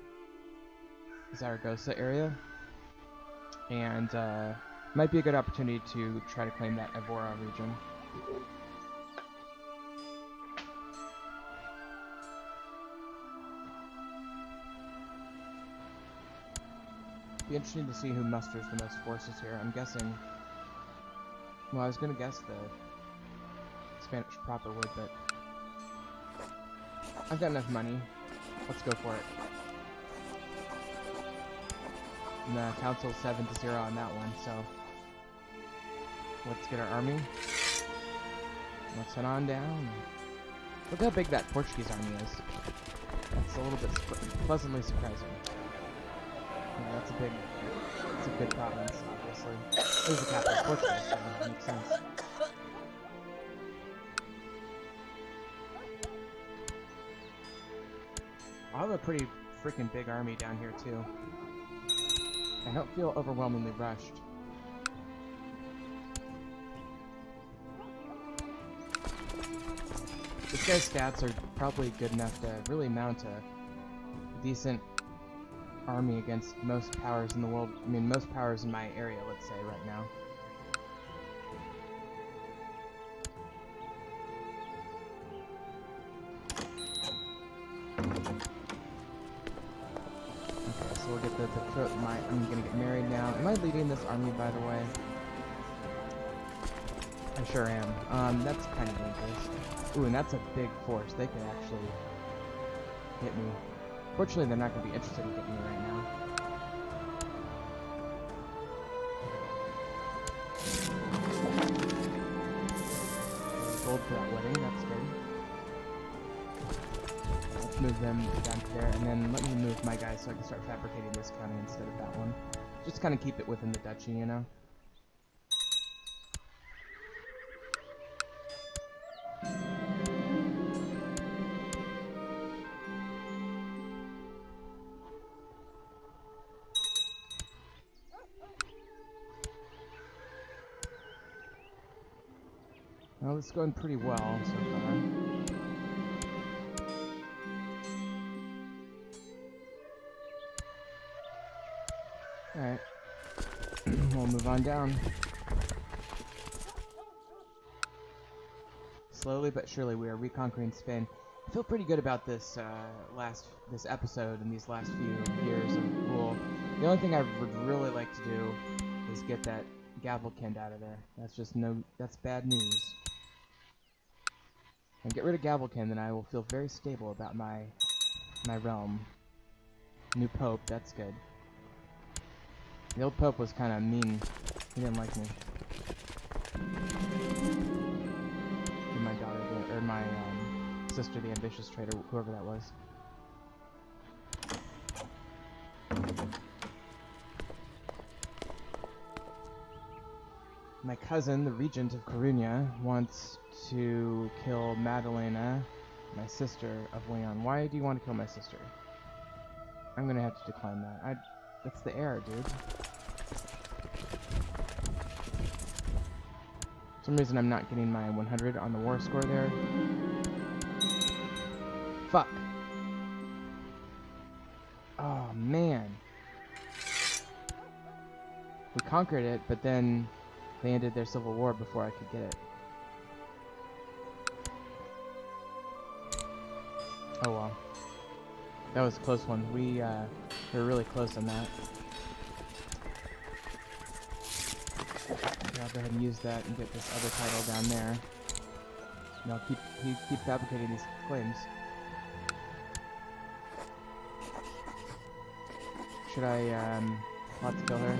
Zaragoza area. And might be a good opportunity to try to claim that Evora region. Be interesting to see who musters the most forces here. I'm guessing. Well, I was gonna guess the Spanish proper would, but I've got enough money. Let's go for it. And the council's 7-0 on that one, so let's get our army. Let's head on down. Look how big that Portuguese army is. That's a little bit pleasantly surprising. Yeah, that's a good province, obviously. There's the capital of Portugal, so that makes sense. I have a pretty freaking big army down here, too. I don't feel overwhelmingly rushed. This guy's stats are probably good enough to really mount a decent army against most powers in the world. I mean, most powers in my area, let's say, right now. Okay, so we'll get I'm gonna get married now. Am I leading this army, by the way? I sure am. That's kind of dangerous. Ooh, and that's a big force. They could actually hit me. Fortunately, they're not going to be interested in getting me right now. Gold for that wedding, that's good. Let's move them down to there, and then let me move my guys so I can start fabricating this county instead of that one. Just kind of keep it within the duchy, you know? Well, it's going pretty well so far. Alright. We'll move on down. Slowly but surely we are reconquering Spain. I feel pretty good about this this episode and these last few years of rule. The only thing I would really like to do is get that Gavelkind out of there. That's bad news. And get rid of Gavelkind, then I will feel very stable about my realm. New Pope, that's good. The old Pope was kind of mean. He didn't like me. And my daughter, or my sister, the ambitious trader, whoever that was. My cousin, the regent of Coruña, wants to kill Madalena, my sister of Leon. Why do you want to kill my sister? I'm gonna have to decline that. That's the heir, dude. For some reason I'm not getting my 100 on the war score there. Fuck. Oh, man. We conquered it, but then they ended their civil war before I could get it. Oh well. That was a close one. We were really close on that. I'll go ahead and use that and get this other title down there. And I'll keep fabricating these claims. Should I plot to kill her?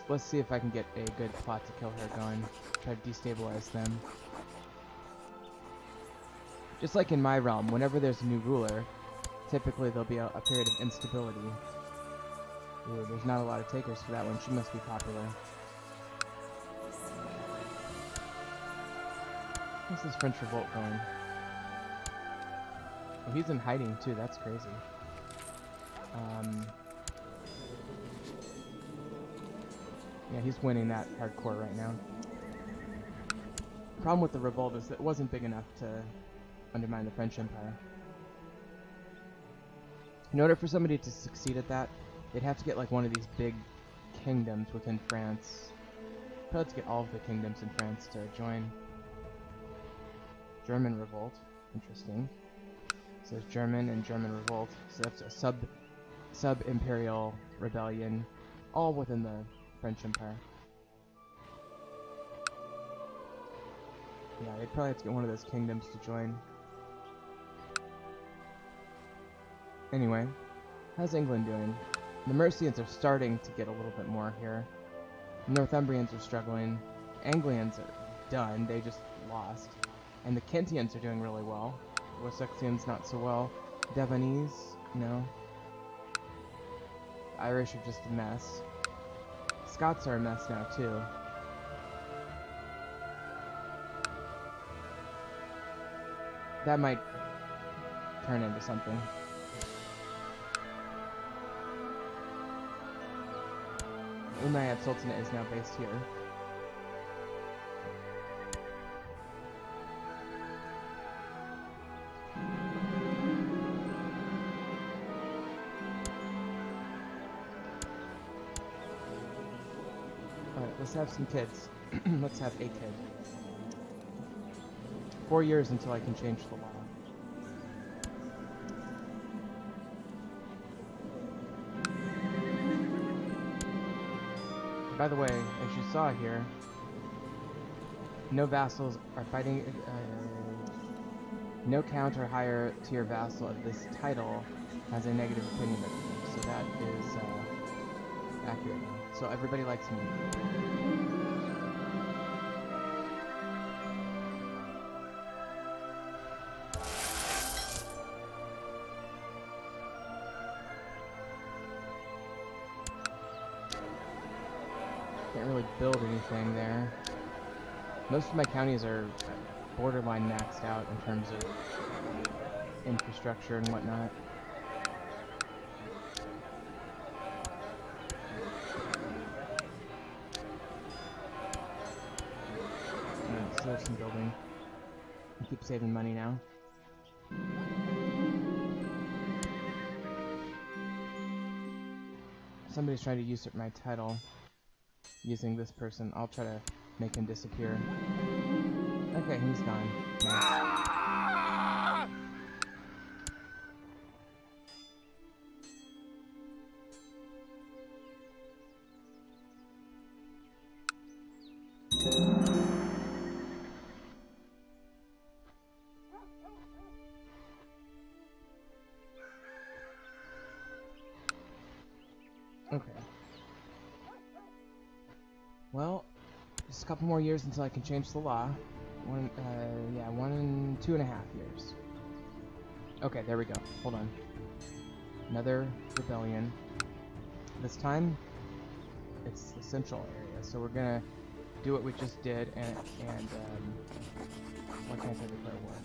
Let's see if I can get a good plot to kill her going. Try to destabilize them. Just like in my realm, whenever there's a new ruler, typically there'll be a period of instability. Ooh, there's not a lot of takers for that one. She must be popular. How's this French revolt going? Oh, he's in hiding too. That's crazy. Yeah, he's winning that hardcore right now. Problem with the revolt is that it wasn't big enough to undermine the French Empire. In order for somebody to succeed at that, they'd have to get like one of these big kingdoms within France. Probably have to get all of the kingdoms in France to join. German revolt, interesting. So there's German and German revolt. So that's a sub-imperial rebellion, all within the French Empire. Yeah, they'd probably have to get one of those kingdoms to join. Anyway, how's England doing? The Mercians are starting to get a little bit more here. Northumbrians are struggling. Anglians are done, they just lost. And the Kentians are doing really well. Wessexians not so well. Devonese, no. The Irish are just a mess. Scots are a mess now too. That might turn into something. Umayyad Sultanate is now based here. Alright, let's have some kids. Let's have a kid. 4 years until I can change the law. By the way, as you saw here, no vassals are fighting. No count or higher tier vassal of this title has a negative opinion of me, so that is accurate. So everybody likes me. Can't really build anything there. Most of my counties are borderline maxed out in terms of infrastructure and whatnot. Alright, so there's some building. I keep saving money now. Somebody's trying to usurp my title using this person. I'll try to make him disappear. Okay, he's gone. Nice. Okay. Well, just a couple more years until I can change the law. 1 and 2.5 years. Okay, there we go. Hold on. Another rebellion. This time, it's the central area, so we're gonna do what we just did, and why can't I declare war?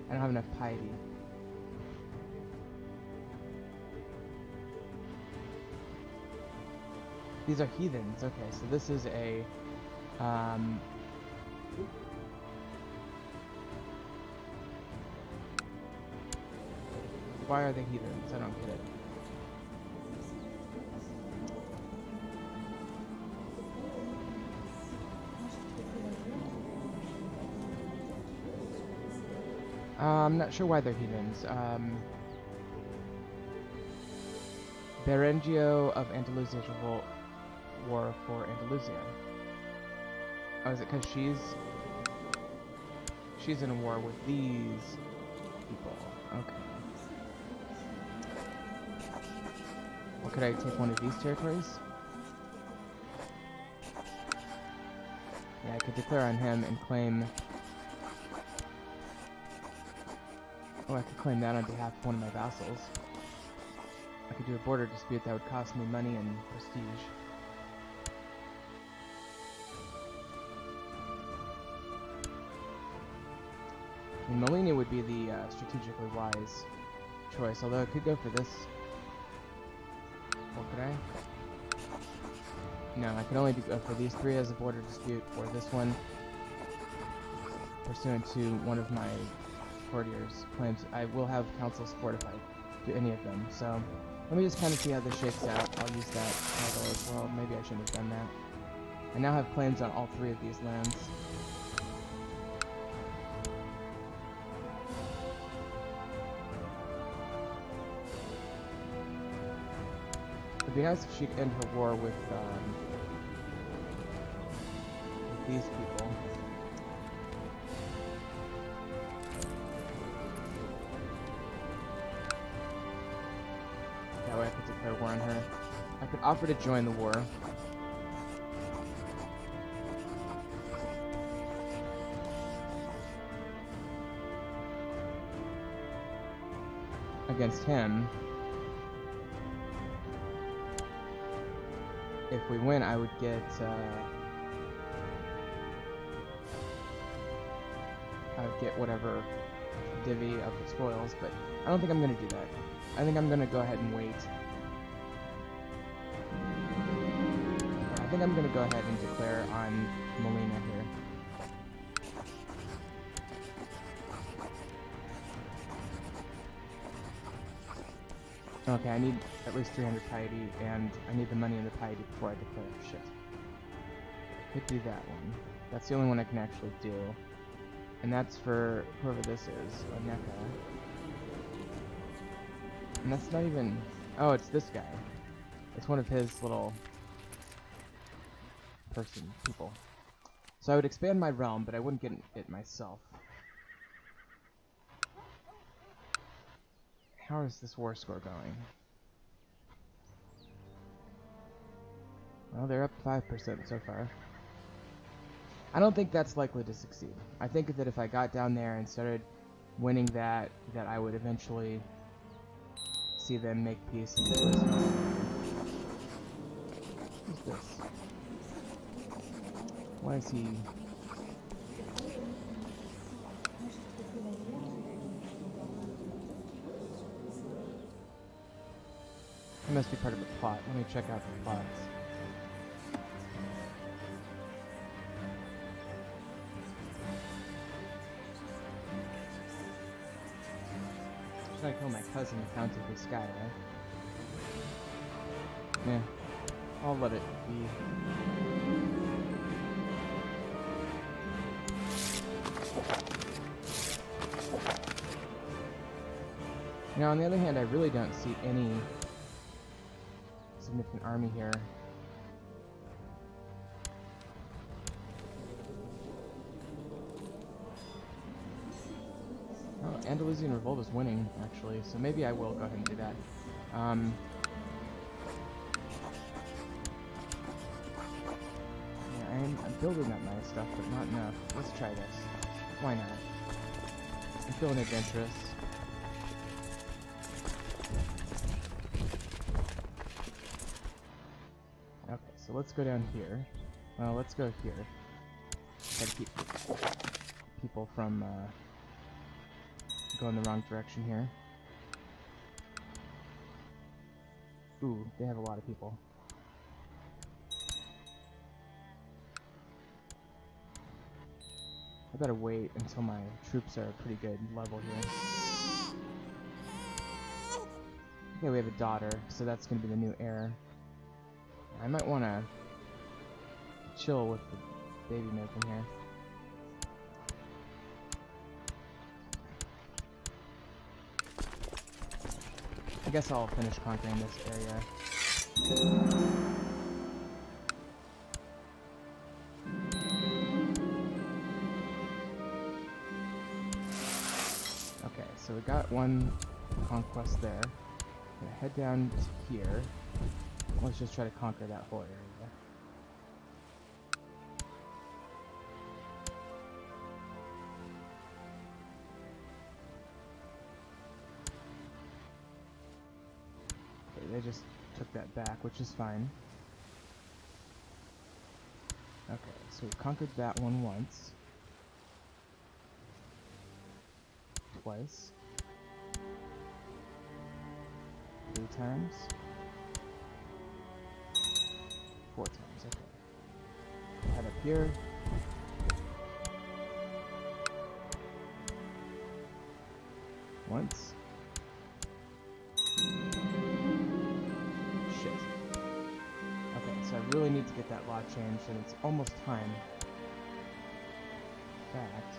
I don't have enough piety. These are heathens. Okay, so this is a why are they heathens? I don't get it. I'm not sure why they're heathens. Berengio of Andalusia's revolt war for Andalusia. Oh, is it because she's in a war with these people? Okay. could I take one of these territories? Yeah, I could declare on him and claim... Oh, I could claim that on behalf of one of my vassals. I could do a border dispute that would cost me money and prestige. I mean, Molina would be the strategically wise choice, although I could go for this. Or could I? No, I can only go for these three as a border dispute, or this one pursuant to one of my courtiers' claims. I will have council support if I do any of them, so let me just kind of see how this shakes out. I'll use that title as well. Maybe I shouldn't have done that. I now have claims on all three of these lands. It'd be nice if she'd end her war with these people. That way I could declare war on her. I could offer to join the war. Against him. If we win, I would get whatever divvy of the spoils, but I don't think I'm going to do that. I think I'm going to go ahead and wait. I think I'm going to go ahead and declare on Molina here. Okay, I need at least 300 piety, and I need the money in the piety before I declare. Shit. Could do that one. That's the only one I can actually do. And that's for whoever this is, Oneka. And that's not even... Oh, it's this guy. It's one of his little... people. So I would expand my realm, but I wouldn't get it myself. How is this war score going? Well, they're up 5% so far. I don't think that's likely to succeed. I think that if I got down there and started winning that I would eventually see them make peace. Who's this? Why is he... It must be part of the plot. Let me check out the plots. Should I kill my cousin the Count of the Sky, right? Yeah. I'll let it be. Now, on the other hand, I really don't see any significant army here. Oh, Andalusian Revolt is winning, actually, so maybe I will go ahead and do that. Yeah, I'm building up my stuff, but not enough. Let's try this. Why not? I'm feeling adventurous. So let's go down here. Well, let's go here. Try to keep people from going the wrong direction here. Ooh, they have a lot of people. I better wait until my troops are a pretty good level here. Okay, we have a daughter, so that's going to be the new heir. I might want to chill with the baby making here. I guess I'll finish conquering this area. Okay, so we got one conquest there. Gonna head down to here. Let's just try to conquer that whole area. Okay, they just took that back, which is fine. Okay, so we've conquered that one once. Twice. 3 times. 4 times, okay. Head up here. Once. Shit. Okay, so I really need to get that law changed, and it's almost time. In fact...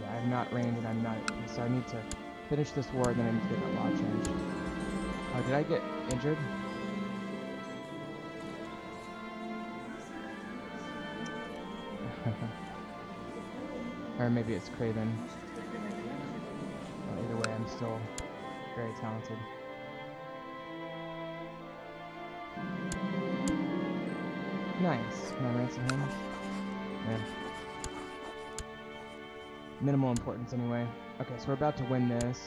yeah, I have not reigned and I'm not at peace, so I need to finish this war and then I need to get that law changed. Oh, did I get injured? Or maybe it's Craven. Well, either way, I'm still very talented. Nice. Can I ransom him? Yeah. Minimal importance anyway. Okay, so we're about to win this.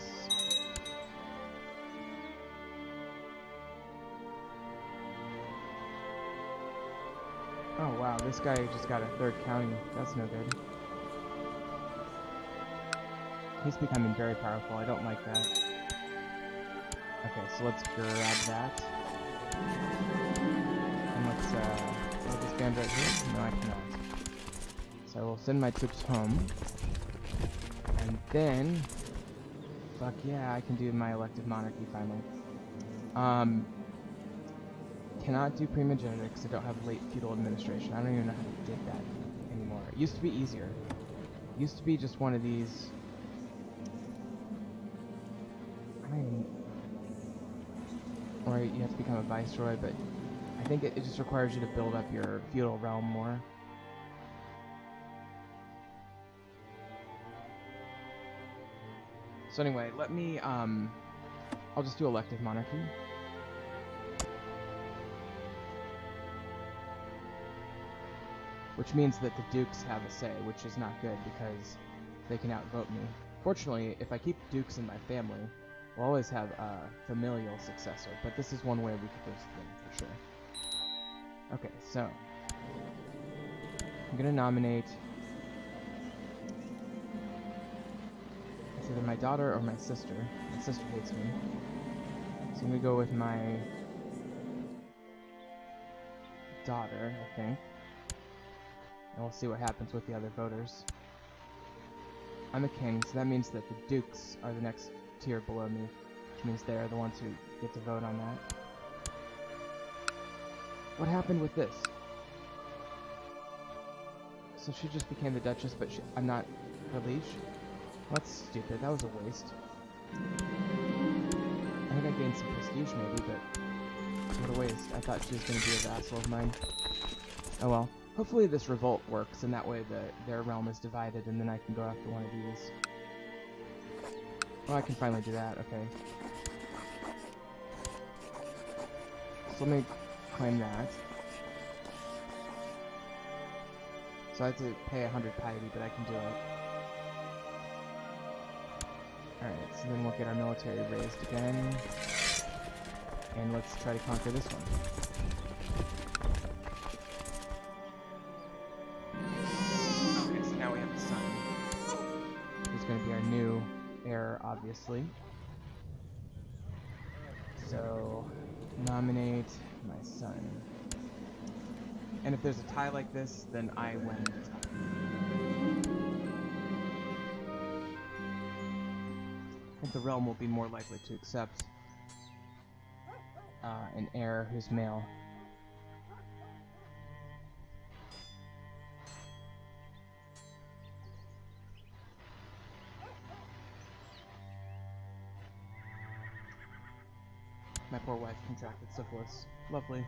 Oh wow, this guy just got a 3rd county. That's no good. He's becoming very powerful. I don't like that. Okay, so let's grab that. And let's, can I just stand right here? No, I cannot. So I will send my troops home. And then... fuck yeah, I can do my elective monarchy finally. Cannot do primogeniture because I don't have late feudal administration. I don't even know how to get that anymore. It used to be easier. It used to be just one of these... or you have to become a viceroy, but I think it just requires you to build up your feudal realm more. So anyway, let me, I'll just do elective monarchy. Which means that the dukes have a say, which is not good because they can outvote me. Fortunately, if I keep dukes in my family, we'll always have a familial successor, but this is one way we could boost them, for sure. Okay, so... I'm gonna nominate... it's either my daughter or my sister. My sister hates me. So I'm gonna go with my... daughter, I think. And we'll see what happens with the other voters. I'm a king, so that means that the dukes are the next tier below me, which means they're the ones who get to vote on that. What happened with this? So she just became the Duchess, but I'm not her liege? Well, that's stupid. That was a waste. I think I gained some prestige maybe, but what a waste. I thought she was going to be a vassal of mine. Oh well. Hopefully this revolt works, and that way their realm is divided, and then I can go after one of these. Oh, I can finally do that, okay. So let me claim that. So I have to pay 100 piety, but I can do it. Alright, so then we'll get our military raised again. And let's try to conquer this one. Okay, so now we have the son. Who's going to be our new heir, obviously. So, nominate my son. And if there's a tie like this, then I win the tie. I think the realm will be more likely to accept an heir who's male. My poor wife contracted syphilis. Lovely.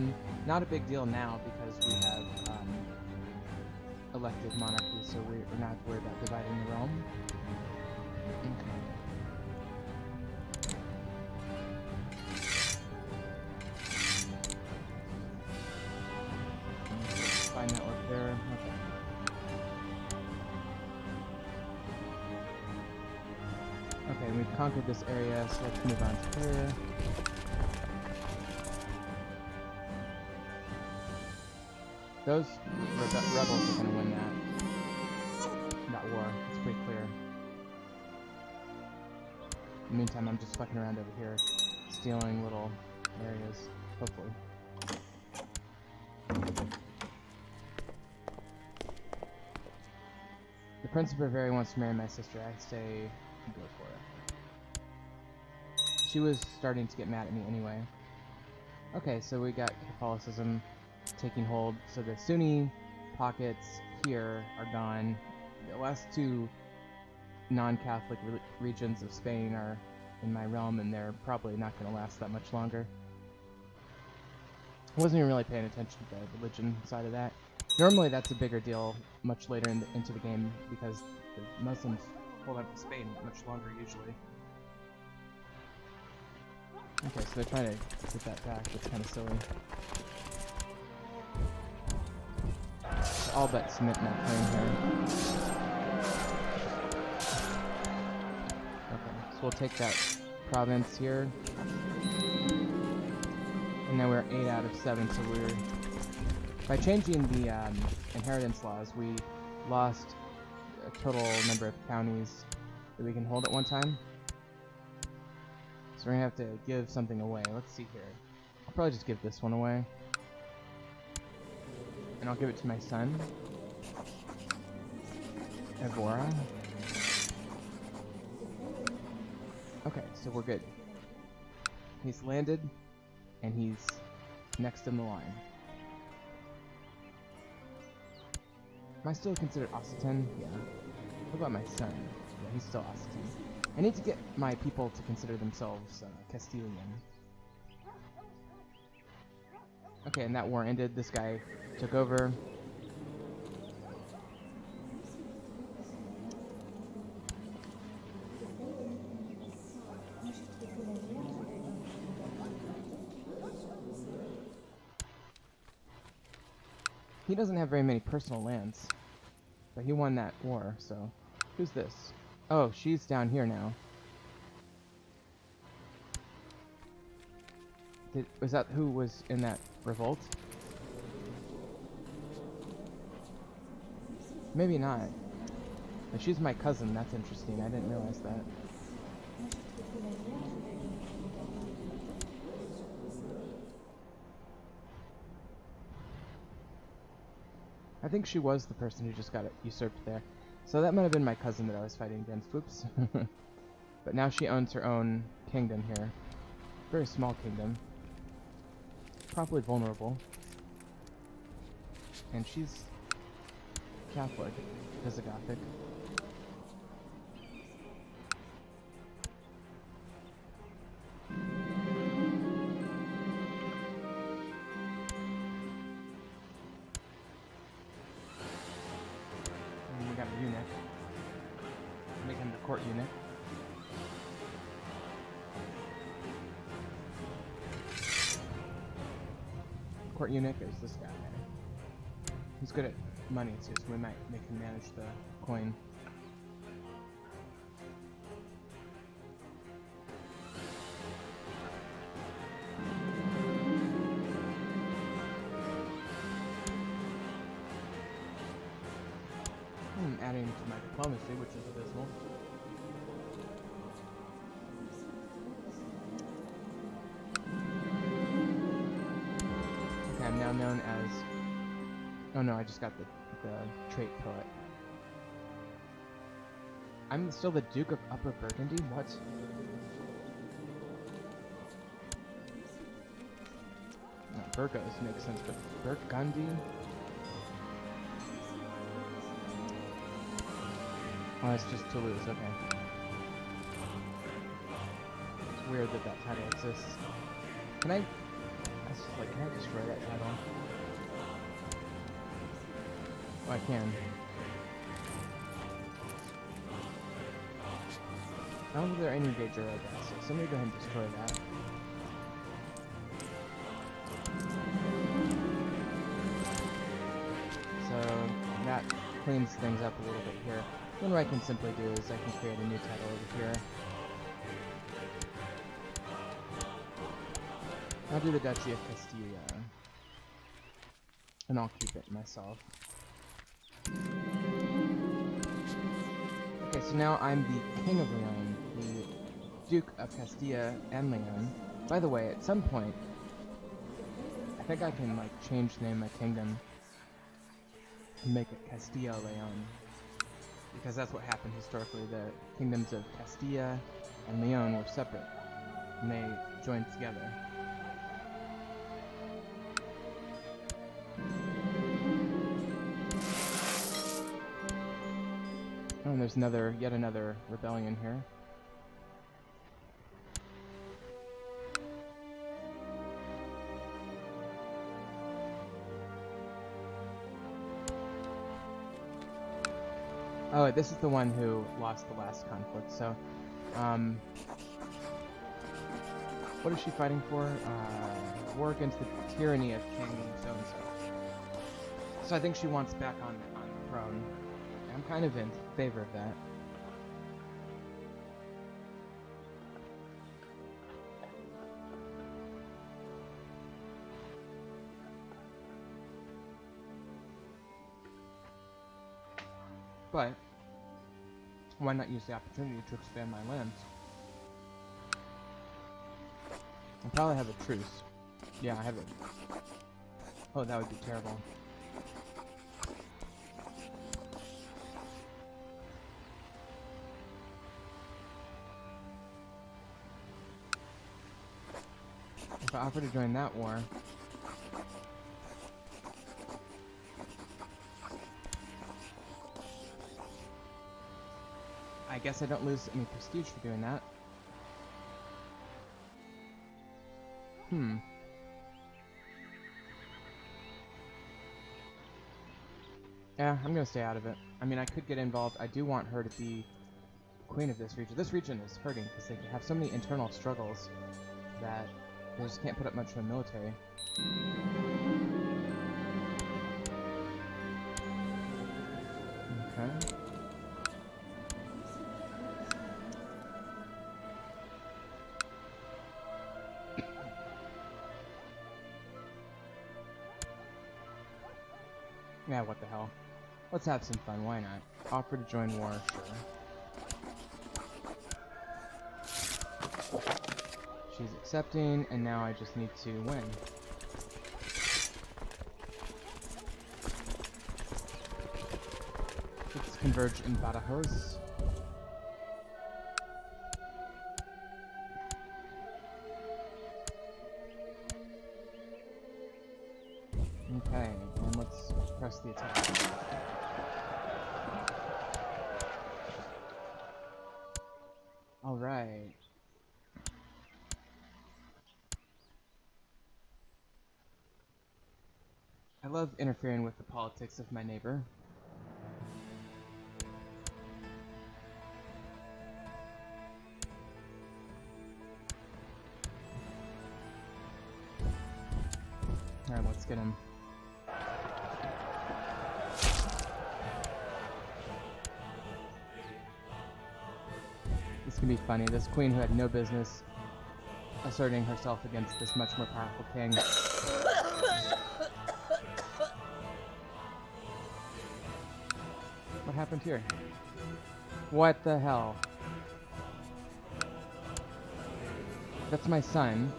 Ossitan. Not a big deal now because we have elected monarchy, so we're not worried about dividing the realm. Okay. Fine network there. Okay. Okay, we've conquered this area, so let's move on to here. Those rebels are gonna win that war. It's pretty clear. In the meantime, I'm just fucking around over here, stealing little areas, hopefully. The Prince of Bavaria wants to marry my sister. I say, go for it. She was starting to get mad at me anyway. Okay, so we got Catholicism taking hold. So the Sunni pockets here are gone. The last two non-Catholic regions of Spain are in my realm, and they're probably not going to last that much longer. I wasn't even really paying attention to the religion side of that. Normally that's a bigger deal much later into the game because the Muslims hold on to Spain much longer usually. Okay, so they're trying to get that back. That's kind of silly. I'll bet submit my claim here. Okay, so we'll take that province here. And now we're 8 out of 7, so we're... By changing the inheritance laws, we lost a total number of counties that we can hold at one time. So we're gonna have to give something away. Let's see here. I'll probably just give this one away. And I'll give it to my son, Evora. Okay, so we're good. He's landed, and he's next in the line. Am I still considered Ossitan? Yeah. What about my son? Yeah, he's still Ossitan. I need to get my people to consider themselves Castilian. Okay, and that war ended. This guy took over. He doesn't have very many personal lands, but he won that war, so... Who's this? Oh, she's down here now. Was that who was in that revolt? Maybe not. But she's my cousin, that's interesting, I didn't realize that. I think she was the person who just got usurped there. So that might have been my cousin that I was fighting against, whoops. But now she owns her own kingdom here. Very small kingdom. Probably vulnerable. And she's Catholic, Visigothic. And we got a eunuch. Make him the court eunuch. Court eunuch is this guy. He's good at money too, so we might make him manage the coin. I'm adding to my diplomacy, which is abysmal. Okay, I'm now known as... Oh no, I just got the trait poet. I'm still the Duke of Upper Burgundy? What? No, Burgos makes sense, but Burgundy? Oh, it's just Toulouse, okay. It's weird that that title exists. Can I It's just like, can I destroy that title? Oh, I can. I don't think there are any engager, I guess. So somebody go ahead and destroy that. So that cleans things up a little bit here. Then what I can simply do is I can create a new title over here. I'll do the Duchy of Castilla. And I'll keep it myself. Okay, so now I'm the King of Leon, the Duke of Castilla and Leon. By the way, at some point, I think I can, like, change the name of my kingdom and make it Castilla Leon. Because that's what happened historically. The kingdoms of Castilla and Leon were separate, and they joined together. Oh, and there's yet another rebellion here. Oh, this is the one who lost the last conflict, so, what is she fighting for? War against the tyranny of King so-and-so. So I think she wants back on the throne. I'm kind of in favor of that. But why not use the opportunity to expand my lands? I'll probably have a truce. Yeah, I have it. Oh, that would be terrible. If I offer to join that war, I guess I don't lose any prestige for doing that. Yeah, I'm gonna stay out of it. I mean, I could get involved. I do want her to be queen of this region. This region is hurting because they have so many internal struggles that they just can't put up much of a military. Okay. Yeah, what the hell. Let's have some fun, why not? Offer to join war, sure. She's accepting, and now I just need to win. Let's converge in Badajoz. Okay, and let's press the attack. Alright. I love interfering with the politics of my neighbor. Alright, let's get him. This can be funny. This queen who had no business asserting herself against this much more powerful king. What happened here? What the hell? That's my son.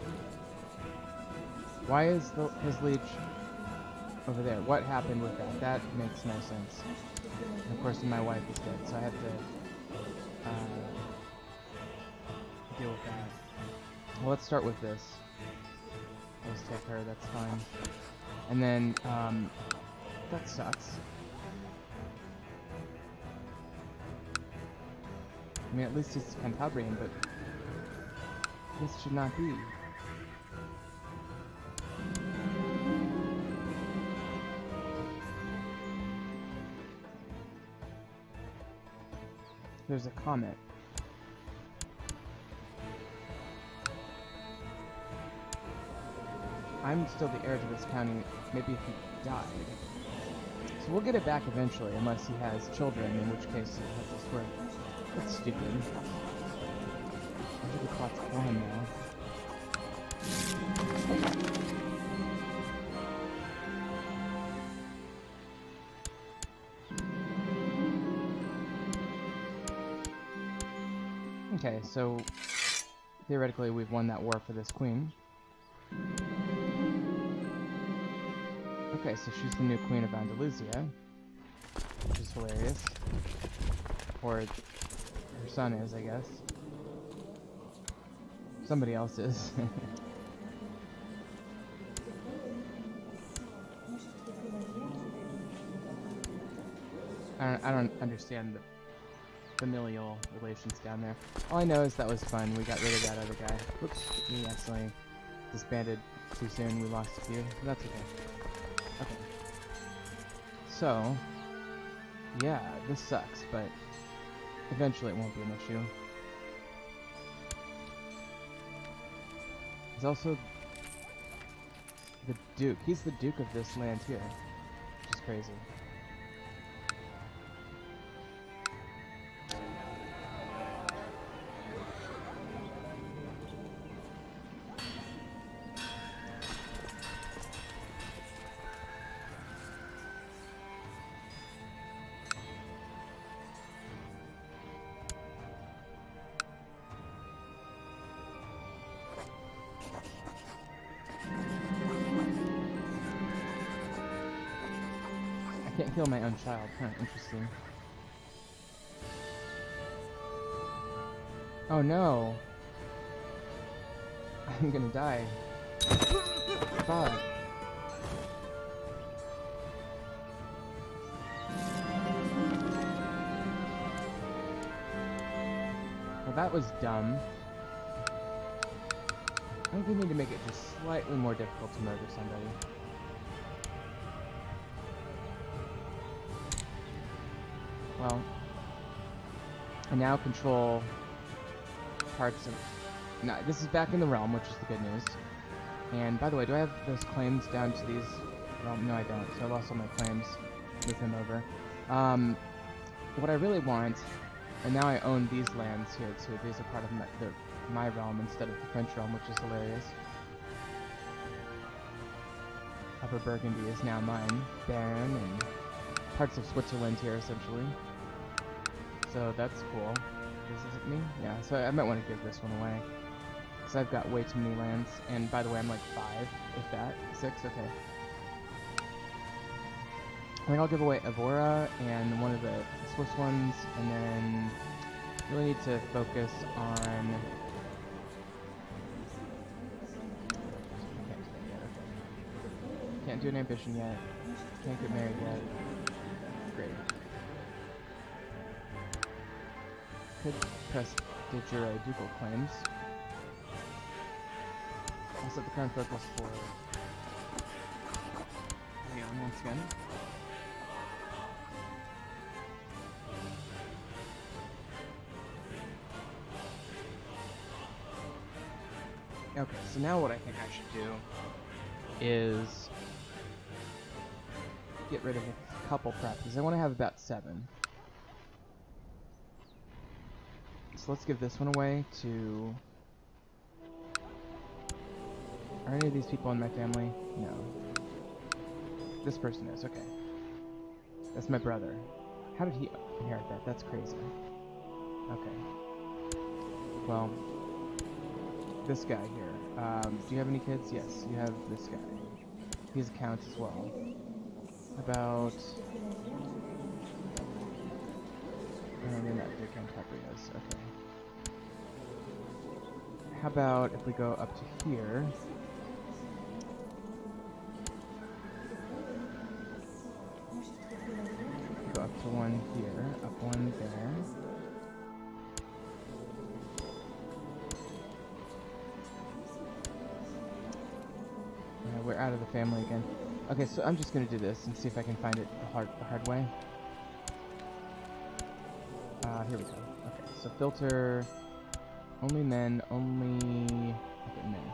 Why is his liege over there? What happened with that? That makes no sense. And of course, my wife is dead, so I have to deal with that. Well, let's start with this. Let's take her, that's fine. And then, that sucks. I mean, at least it's Cantabrian, but this should not be. There's a comet. I'm still the heir to this county, maybe if he died. So we'll get it back eventually, unless he has children, in which case it has to swear. That's stupid. I think the clock's gone now. Okay, so theoretically we've won that war for this queen. Okay, so she's the new queen of Andalusia, which is hilarious. Or her son is, I guess. Somebody else is. I don't understand the familial relations down there. All I know is that was fun. We got rid of that other guy. Whoops, we accidentally disbanded too soon. We lost a few. That's okay. Okay. So, yeah, this sucks, but eventually it won't be an issue. He's also the Duke. He's the Duke of this land here, which is crazy. I can't heal my own child. Huh, interesting. Oh no! I'm gonna die. Fuck. Well, that was dumb. I think we need to make it just slightly more difficult to murder somebody. Well, I now control parts of... No, this is back in the realm, which is the good news. And, by the way, do I have those claims down to these... realm? No, I don't, so I lost all my claims. Move them over. What I really want... And now I own these lands here, too. These are part of my realm instead of the French realm, which is hilarious. Upper Burgundy is now mine. Baron, and parts of Switzerland here, essentially. So that's cool. This isn't me? Yeah, so I might want to give this one away. Because I've got way too many lands. And by the way, I'm like 5, if that. 6? Okay. I think I'll give away Evora and one of the Swiss ones, and then really need to focus on... Can't do an ambition yet. Can't get married yet. Great. Could press de jure ducal claims. I'll set the current focus for... Hang on once again. Okay, so now what I think I should do is get rid of a couple practices. I want to have about 7. So let's give this one away to... Are any of these people in my family? No. This person is, okay. That's my brother. How did he inherit that? That's crazy. Okay. Well, this guy here. Do you have any kids? Yes, you have this guy. He's a count as well. About... they're not big Cantabrias, okay. How about if we go up to here? Go up to one here, up one there. We're out of the family again. Okay, so I'm just gonna do this and see if I can find it the hard way. Here we go. Okay, so filter only men, only okay, men.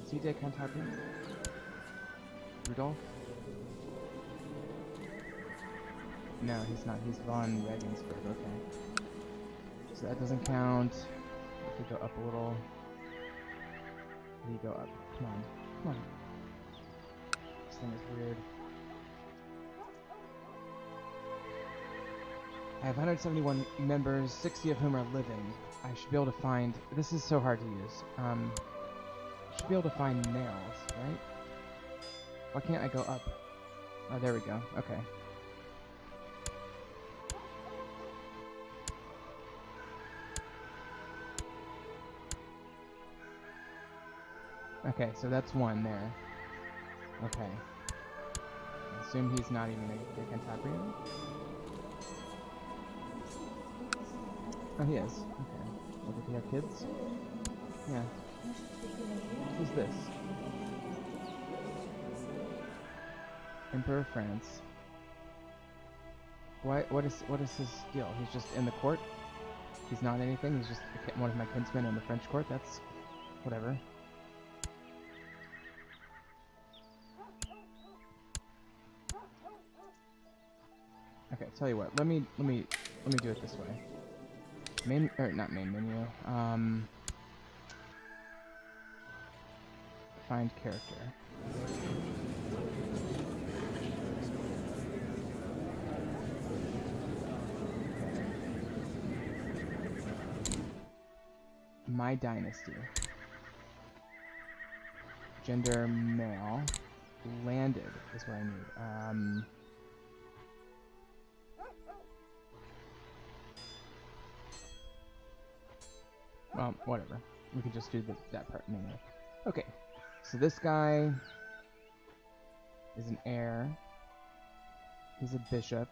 Is he de Cantabria? Rudolph? No, he's not. He's von Regensburg. Okay. So that doesn't count. If we go up a little. We go up. Come on. Come on. This thing is weird. I have 171 members, 60 of whom are living. I should be able to find... This is so hard to use. I should be able to find males, right? Why can't I go up? Oh, there we go. Okay. Okay, so that's one there. Okay. I assume he's not even a Cantabrian? Oh, he is. Okay. Well, does he have kids? Yeah. Who's this? Emperor of France. Why? What is his deal? He's just in the court? He's not anything? He's just one of my kinsmen in the French court? That's... whatever. Okay, tell you what. Let me do it this way. Not main menu. Find character. My dynasty. Gender male. Landed is what I need. Well, whatever. We can just do that part anyway. Okay, so this guy is an heir. He's a bishop.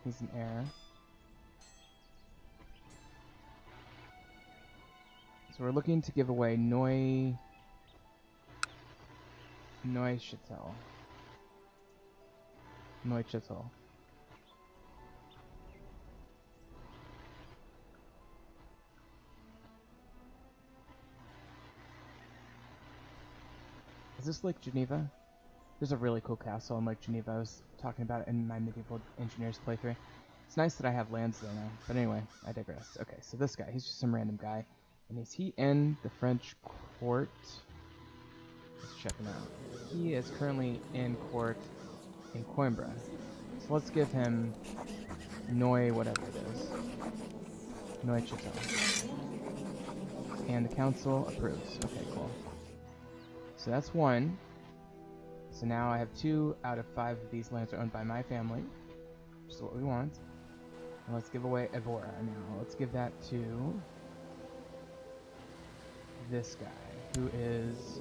He's an heir. So we're looking to give away Neuchâtel. Is this Lake Geneva? There's a really cool castle in Lake Geneva. I was talking about it in my medieval engineers playthrough. It's nice that I have lands there now. But anyway, I digress. Okay, so this guy, he's just some random guy. And is he in the French court? Let's check him out. He is currently in court in Coimbra. So let's give him whatever it is. Neuchâtel. And the council approves. Okay, cool. So that's one. So now I have 2 out of 5 of these lands are owned by my family, which is what we want. And let's give away Evora now. Let's give that to this guy, who is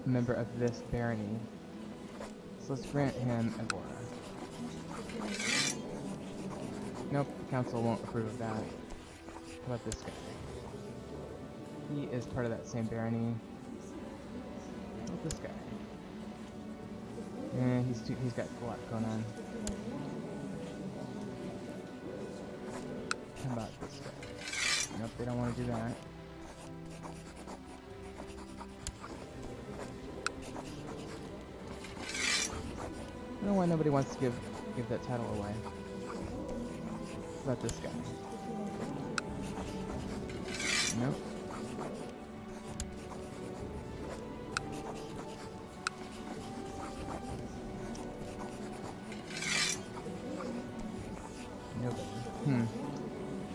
a member of this barony. So let's grant him Evora. Nope, the council won't approve of that. How about this guy? He is part of that same barony. How about this guy? Yeah, he's got a lot going on. How about this guy? Nope, they don't want to do that. I don't know why nobody wants to give that title away. How about this guy? Nope.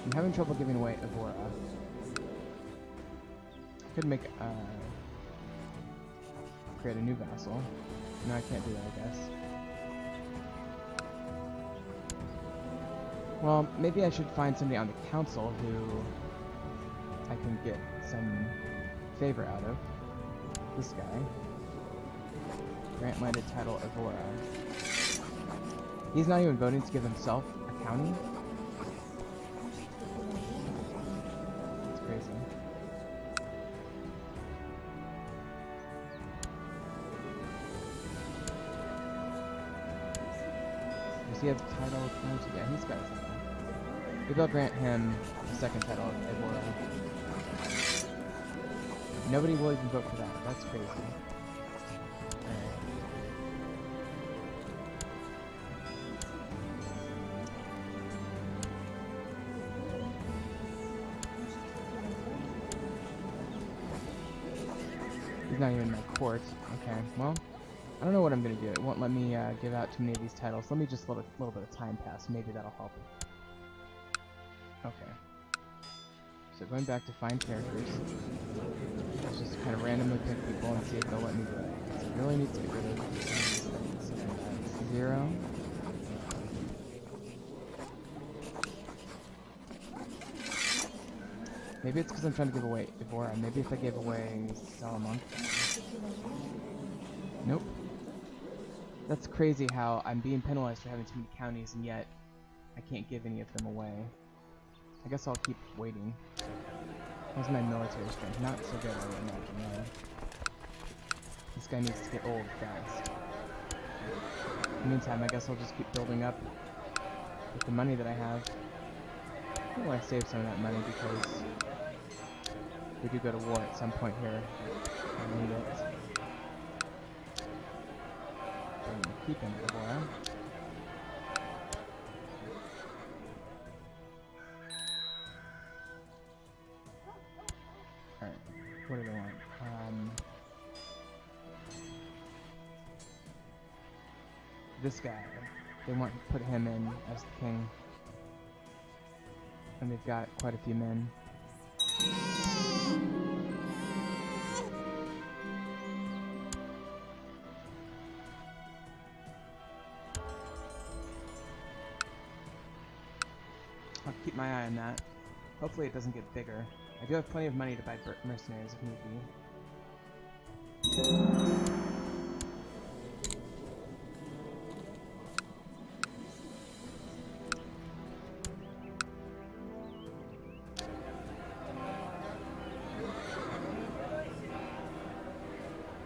I'm having trouble giving away Evora. I could make create a new vassal. No, I can't do that, I guess. Well, maybe I should find somebody on the council who I can get some favor out of. This guy. Grant landed title Evora. He's not even voting to give himself a county? That's crazy. Does he have title county? Yeah, he's got a title. Maybe I'll grant him the second title of Evora. Nobody will even vote for that. That's crazy. Alright. He's not even in my court. Okay, well, I don't know what I'm going to do. It won't let me give out too many of these titles. Let me just let a little bit of time pass. Maybe that'll help. Okay. So going back to find characters. Let's just kind of randomly pick people and see if they'll let me do it. So I really need to get rid of these things. 0. Maybe it's because I'm trying to give away Evora. Maybe if I gave away Salamanca. Nope. That's crazy how I'm being penalized for having too many counties and yet I can't give any of them away. I guess I'll keep waiting. How's my military strength? Not so good, I would imagine. No. This guy needs to get old fast. In the meantime, I guess I'll just keep building up with the money that I have. I want to save some of that money because we do go to war at some point here. I need it. So I'm going to keep him at war. Alright, what do they want? This guy, they want to put him in as the king. And they've got quite a few men. I'll keep my eye on that. Hopefully it doesn't get bigger. I do have plenty of money to buy mercenaries if need be.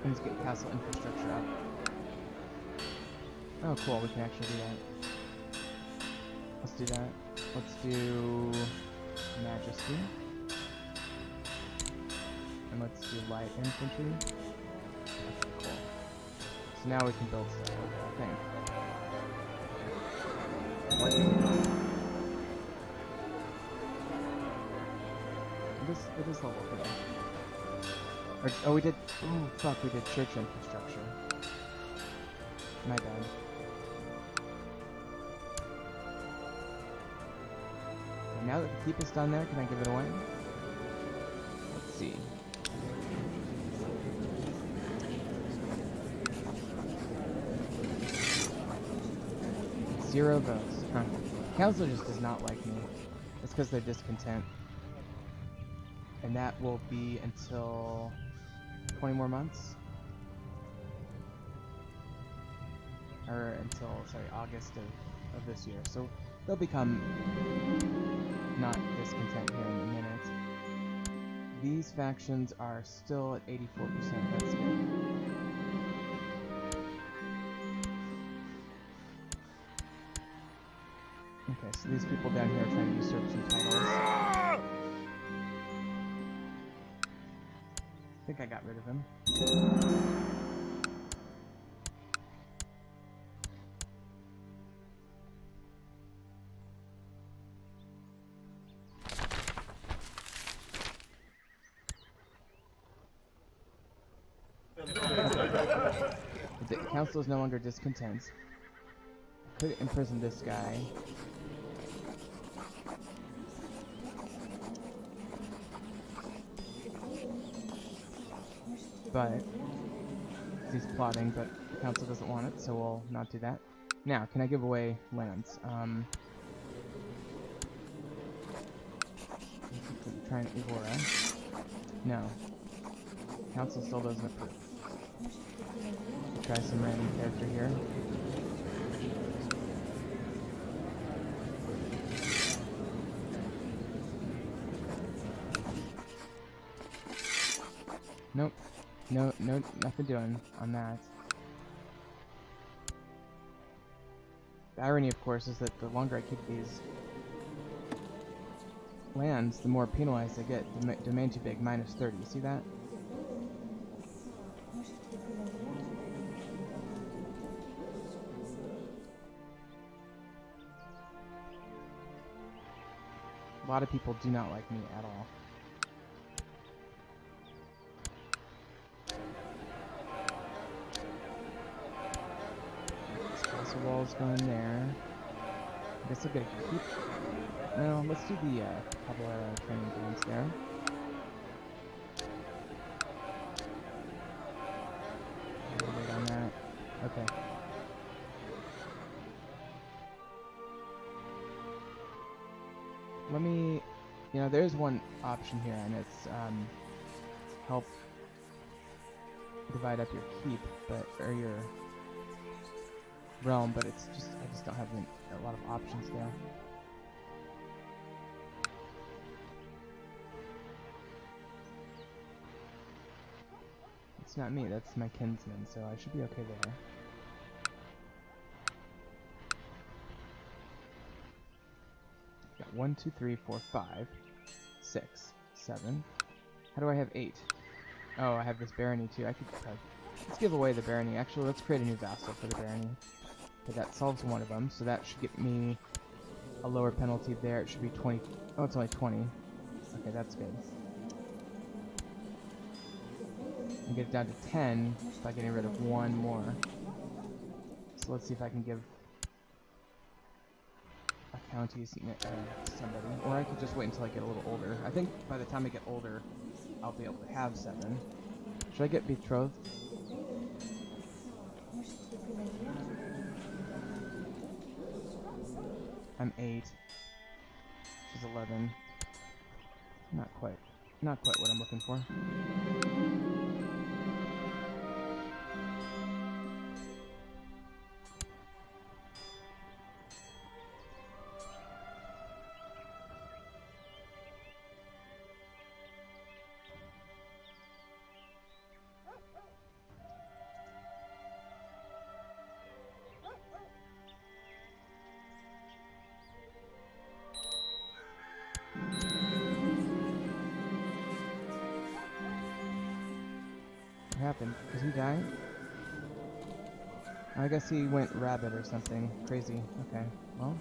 Let's get castle infrastructure up. Oh cool, we can actually do that. Let's do that. Let's do Majesty. And let's do light infantry. Okay, cool. So now we can build stuff, I think. What can we build? It is level 3. Oh, we did. Oh, fuck, we did church infrastructure. My bad. And now that the keep is done there, can I give it away? Let's see. Zero votes. Huh. Council just does not like me. It's because they're discontent. And that will be until 20 more months? Or until, sorry, August of this year. So they'll become not discontent here in a minute. These factions are still at 84%. That's good. Okay, so these people down here are trying to usurp some titles. I think I got rid of him. The council is no longer discontent. Could imprison this guy. But he's plotting, but the council doesn't want it, so we'll not do that. Now, can I give away lands? Try an Evora. No. Council still doesn't approve. Try some random character here. Nope. No, nothing doing on that. irony, of course, is that the longer I keep these lands, the more penalized I get. Domain too big, minus 30. You see that? A lot of people do not like me at all. This castle wall's going there. I guess I'll get a keep. No, let's do the Caballero training grounds there. Wait on that. Okay. Let me, you know, there's one option here, and it's help divide up your keep, or your realm, but it's just, I just don't have a lot of options there. It's not me, that's my kinsman, so I should be okay there. Got 1, 2, 3, 4, 5, 6, 7. How do I have 8? Oh, I have this barony too. I could let's give away the barony. Actually, let's create a new vassal for the barony. Okay, that solves one of them, so that should get me a lower penalty there. It should be 20. Oh, it's only 20. Okay, that's good. And get it down to 10 by getting rid of one more. So let's see if I can give a county somebody. Or I could just wait until I get a little older. I think by the time I get older, I'll be able to have 7. Should I get betrothed? I'm 8. She's 11. Not quite what I'm looking for. Happened? Did he die? I guess he went rabbit or something. Crazy. Okay. Well,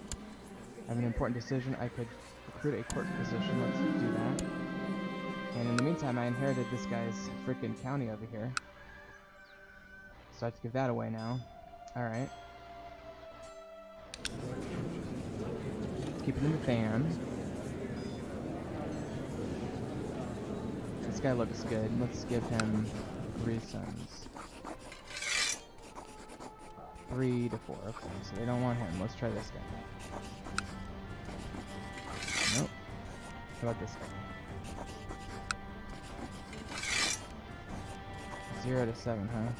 I have an important decision. I could recruit a court position. Let's do that. And in the meantime, I inherited this guy's freaking county over here. So I have to give that away now. Alright. Keep it in the fan. This guy looks good. Let's give him 3 sons. 3 to 4. Okay, so they don't want him. Let's try this guy. Nope. How about this guy? 0 to 7, huh?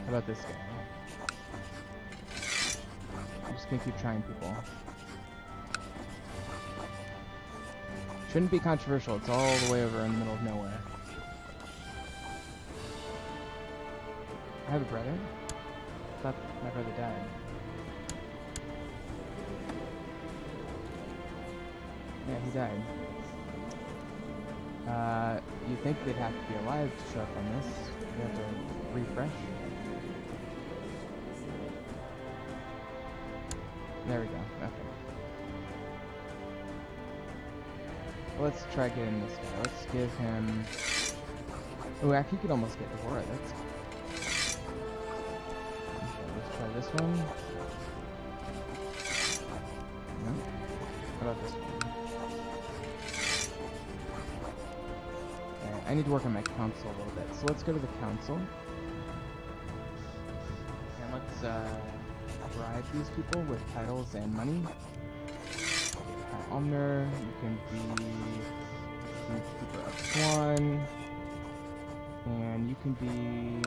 How about this guy? I'm just gonna keep trying people. Shouldn't be controversial. It's all the way over in the middle of nowhere. I have a brother? I thought my brother died. Yeah, he died. You'd think they'd have to be alive to show up on this. You have to refresh. There we go. Okay. Let's try getting this guy. Let's give him... Oh, actually, you could almost get Devora. That's... Okay, let's try this one. No. How about this one? Okay, I need to work on my council a little bit. So let's go to the council. And let's bribe these people with titles and money. Omner, you can be Keeper of Swan, and you can be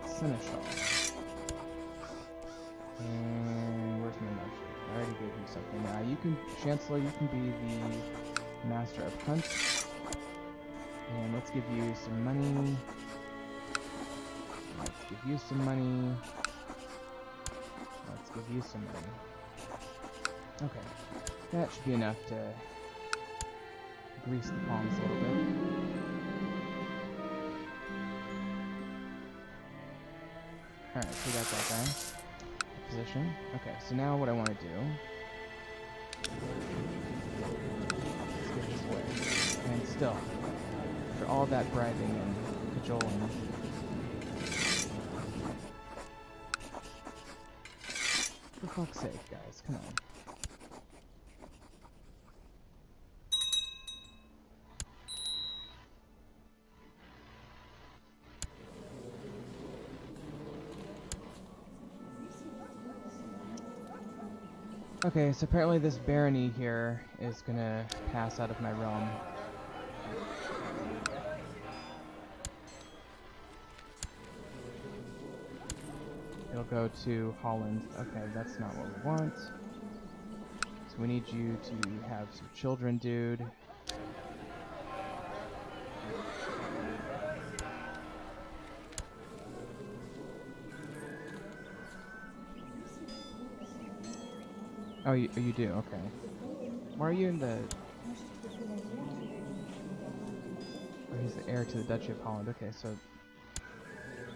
the Seneschal. And where's my master? I already gave him something. You can, Chancellor, you can be the Master of Hunt. And let's give you some money. Like give you some money. Let's give you some money. Okay, that should be enough to grease the palms a little bit. Alright, so we got that guy. Position. Okay, so now what I want to do... Let's get this away. And still, after all that bribing and cajoling... For fuck's sake, guys, come on. Okay, so apparently this barony here is gonna pass out of my realm. It'll go to Holland. Okay, that's not what we want. So we need you to have some children, dude. Oh, you do? Okay. Why are you in the... Oh, he's the heir to the Duchy of Holland. Okay, so...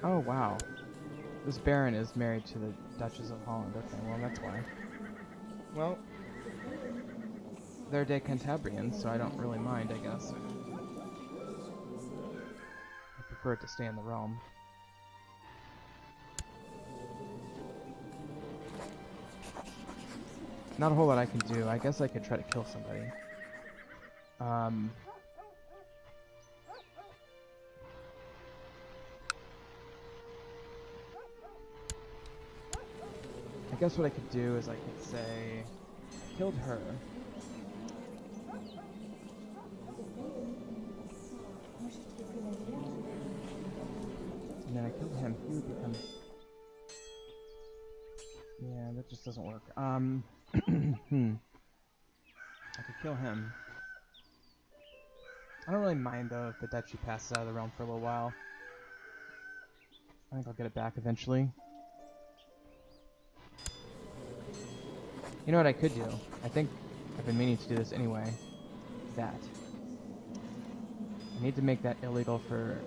Oh, wow. This Baron is married to the Duchess of Holland. Okay, well, that's why. Well... They're Decantabrians, so I don't really mind, I guess. I prefer it to stay in the realm. Not a whole lot I can do. I guess I could try to kill somebody. I guess what I could do is I could say, I killed her. And then I killed him. He would become... Yeah, that just doesn't work. I could kill him. I don't really mind though if the duchy passes out of the realm for a little while. I think I'll get it back eventually. You know what I could do? I think I've been meaning to do this anyway. That. I need to make that illegal for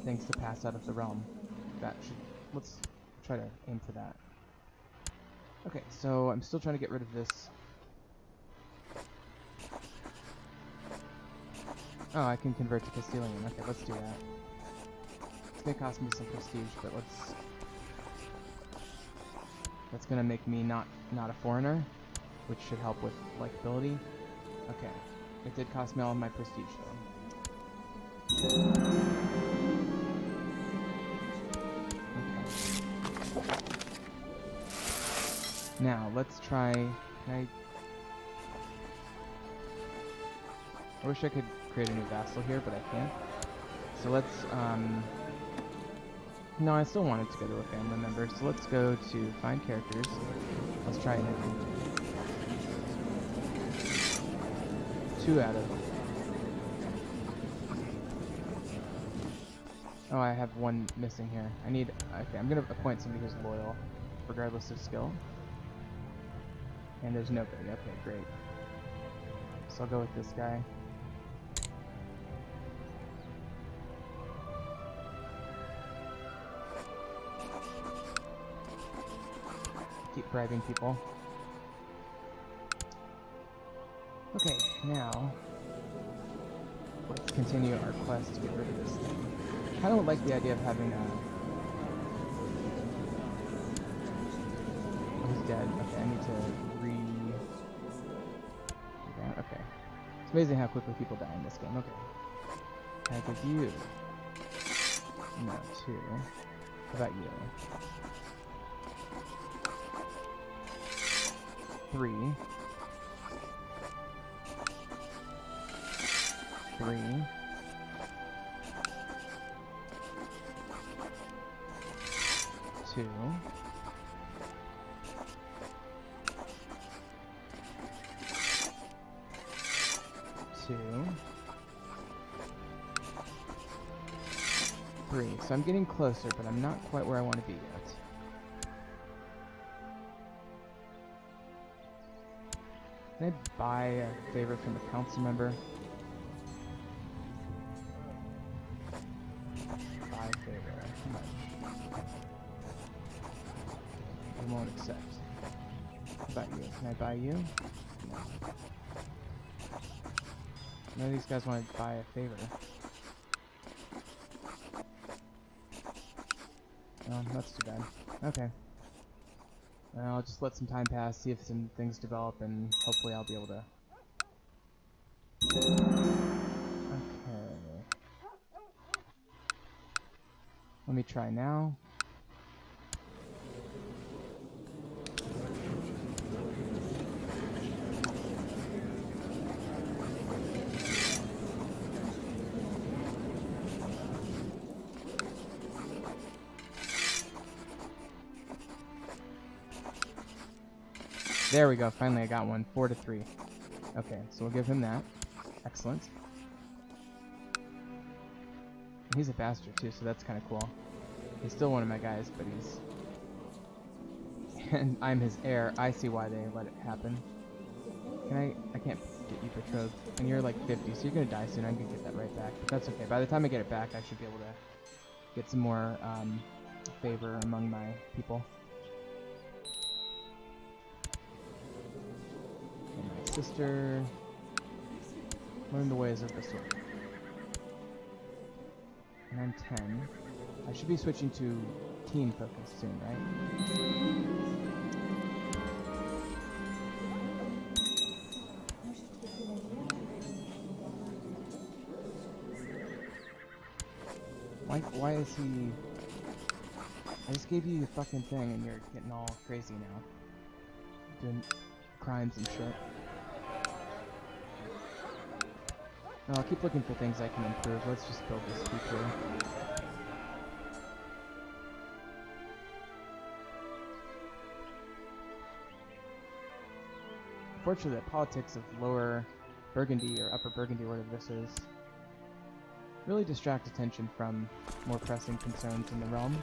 things to pass out of the realm. That should... Let's try to aim for that. Okay, so I'm still trying to get rid of this. Oh, I can convert to Castilian. Okay, let's do that. It's gonna cost me some prestige, but let's... That's gonna make me not a foreigner, which should help with likability. Okay, it did cost me all of my prestige, though. Now, let's try... I wish I could create a new vassal here, but I can't. So let's, No, I still wanted to go to a family member, so let's go to find characters. Let's try it. 2 out of... Oh, I have 1 missing here. I need... Okay, I'm gonna appoint somebody who's loyal, regardless of skill. And there's nobody. Okay, great. So I'll go with this guy. Keep bribing people. Okay, now let's continue our quest to get rid of this thing. I don't like the idea of having a... Oh, he's dead. Okay, I need to Okay. It's amazing how quickly people die in this game. Okay. I give you... No, 2. How about you? 3. 3. 2. 2. 3. So I'm getting closer, but I'm not quite where I want to be yet. Can I buy a favor from a council member? Buy a favor. How much? I won't accept. How about you? Can I buy you? No. None of these guys want to buy a favor. Oh, that's too bad. Okay. I'll just let some time pass, see if some things develop, and hopefully I'll be able to... Okay. Let me try now. There we go, finally I got one. 4 to 3. Okay, so we'll give him that. Excellent. He's a bastard too, so that's kind of cool. He's still one of my guys, but he's... and I'm his heir. I see why they let it happen. I can't get you betrothed. And you're like 50, so you're gonna die soon. I'm gonna get that right back. But that's okay. By the time I get it back, I should be able to get some more favor among my people. And my sister... learn the ways of the sword. And I'm 10. I should be switching to team focus soon, right? Why is he... I just gave you the fucking thing and you're getting all crazy now. Doing crimes and shit. No, I'll keep looking for things I can improve. Let's just build this feature. Unfortunately, the politics of Lower Burgundy or Upper Burgundy, whatever this is, really distract attention from more pressing concerns in the realm.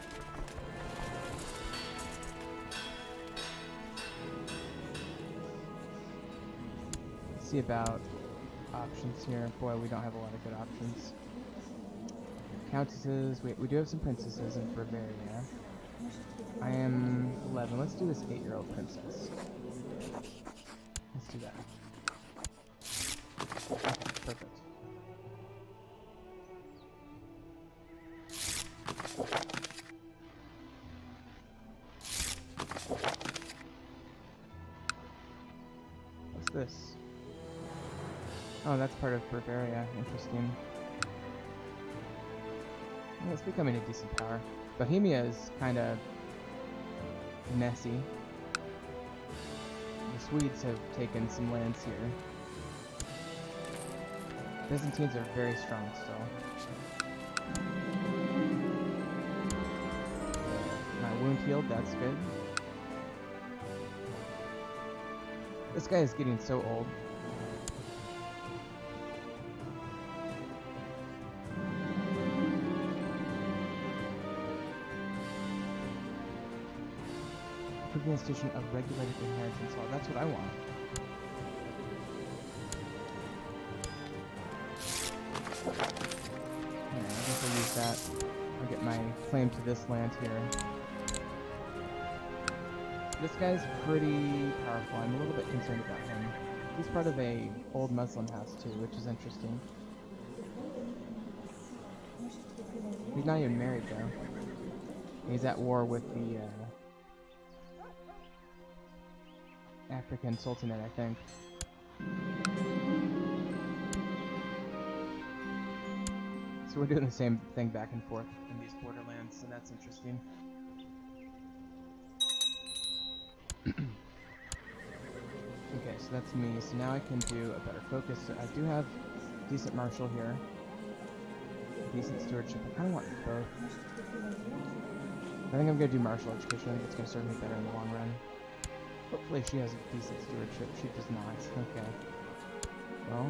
Let's see about options here. Boy, we don't have a lot of good options. Countesses. We do have some princesses in Bavaria. I am 11. Let's do this 8-year-old princess. Let's do that. Okay, perfect. What's this? Oh, that's part of Bavaria. Interesting. Well, it's becoming a decent power. Bohemia is kind of messy. The Swedes have taken some lands here. Byzantines are very strong still. My wound healed, that's good. This guy is getting so old. The institution of regulated inheritance law. That's what I want. Yeah, I guess I'll use that. I'll get my claim to this land here. This guy's pretty powerful. I'm a little bit concerned about him. He's part of a old Muslim house too, which is interesting. He's not even married though. He's at war with the African Sultanate, I think. So we're doing the same thing back and forth in these borderlands, so that's interesting. Okay, so that's me. So now I can do a better focus. So I do have decent martial here. Decent stewardship. I kind of want both. I think I'm going to do martial education. I think it's going to serve me better in the long run. Hopefully she has a decent stewardship. She does not. Okay. Well,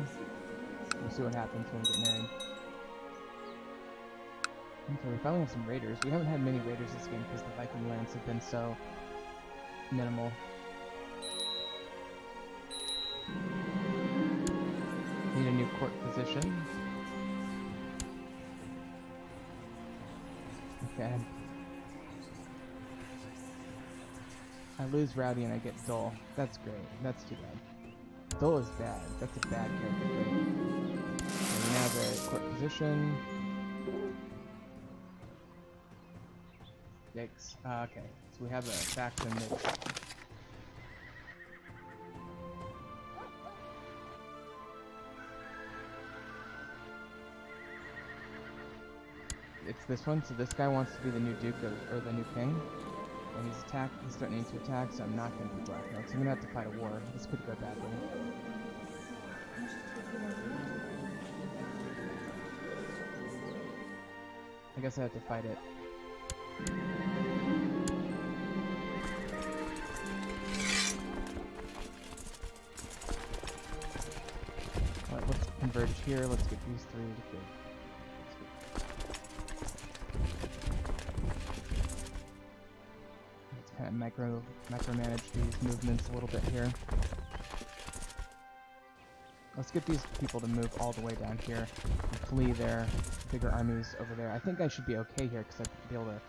we'll see what happens when we get married. Okay, we finally have some raiders. We haven't had many raiders this game because the Viking lands have been so minimal. Need a new court position. Okay. I lose Rowdy and I get Dull. That's great. That's too bad. Dull is bad. That's a bad character trait. Okay, we now have a court position. Yikes. Okay, so we have a faction that's... It's this one, so this guy wants to be the new duke or the new king. And he's threatening to attack, so I'm not going to be Black Note. So I'm going to have to fight a war. This could go badly. I guess I have to fight it. Alright, let's converge here. Let's get these three to good. Let's kind of micromanage these movements a little bit here. Let's get these people to move all the way down here and flee their bigger armies over there. I think I should be okay here because I'd be able to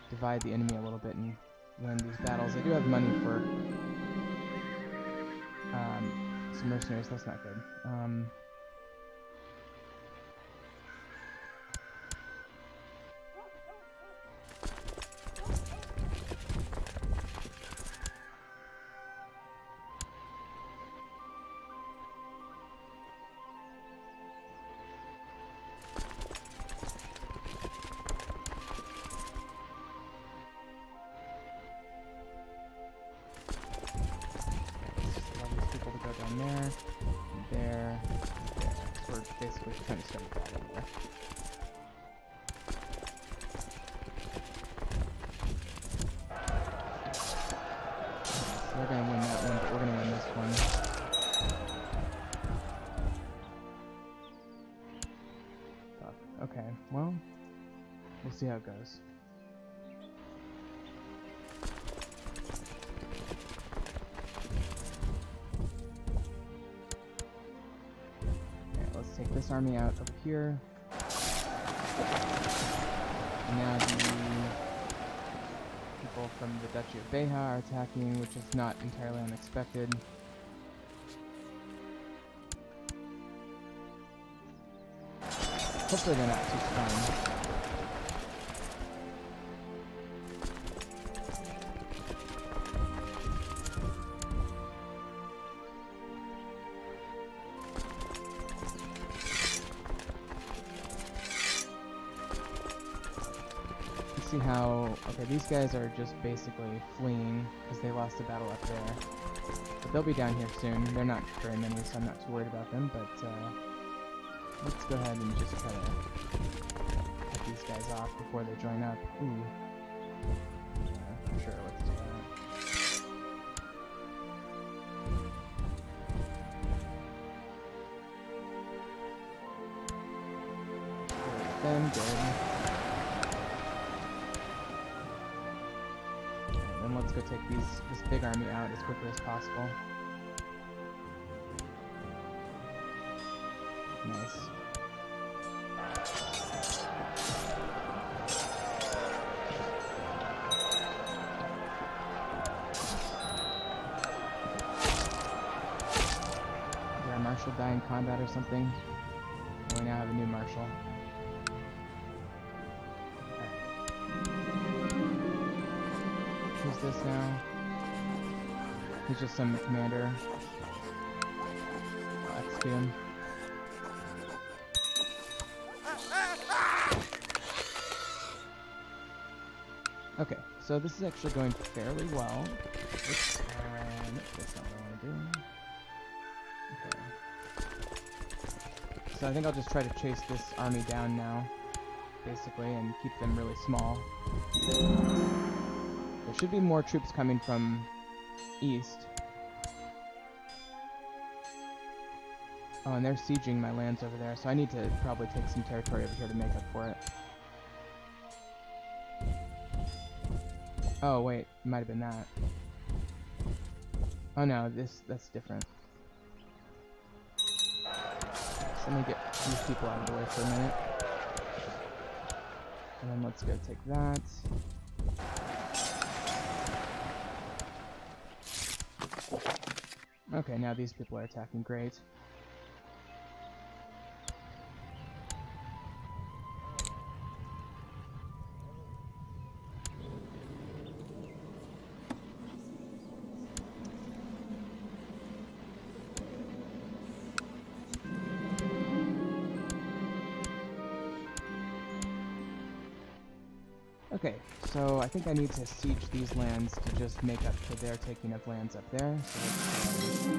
divide the enemy a little bit and win these battles. I do have money for some mercenaries. That's not good. There. So we're basically trying to start a battle there. So we're gonna win that one, but we're gonna win this one. Fuck. Okay, well, we'll see how it goes. Take this army out over here. And now the people from the Duchy of Beja are attacking, which is not entirely unexpected. Hopefully they're not too strong. See how... Okay, these guys are just basically fleeing because they lost the battle up there. But they'll be down here soon. They're not very many, so I'm not too worried about them, but let's go ahead and just try to cut these guys off before they join up. Ooh. Yeah, sure, let's do that. Then good. Let's go take this big army out as quickly as possible. Nice. Did our marshal die in combat or something? Oh, we now have a new marshal. Who's this now? He's just some commander. I'll execute him. Okay, so this is actually going fairly well. Oops, nope, that's not what I want to do. Okay. So I think I'll just try to chase this army down now, basically, and keep them really small. There should be more troops coming from east. Oh, and they're sieging my lands over there, so I need to probably take some territory over here to make up for it. Oh wait, it might have been that. Oh no, that's different. So let me get these people out of the way for a minute. And then let's go take that. Okay, now these people are attacking. Great. Okay, so I think I need to siege these lands to just make up for their taking of lands up there. So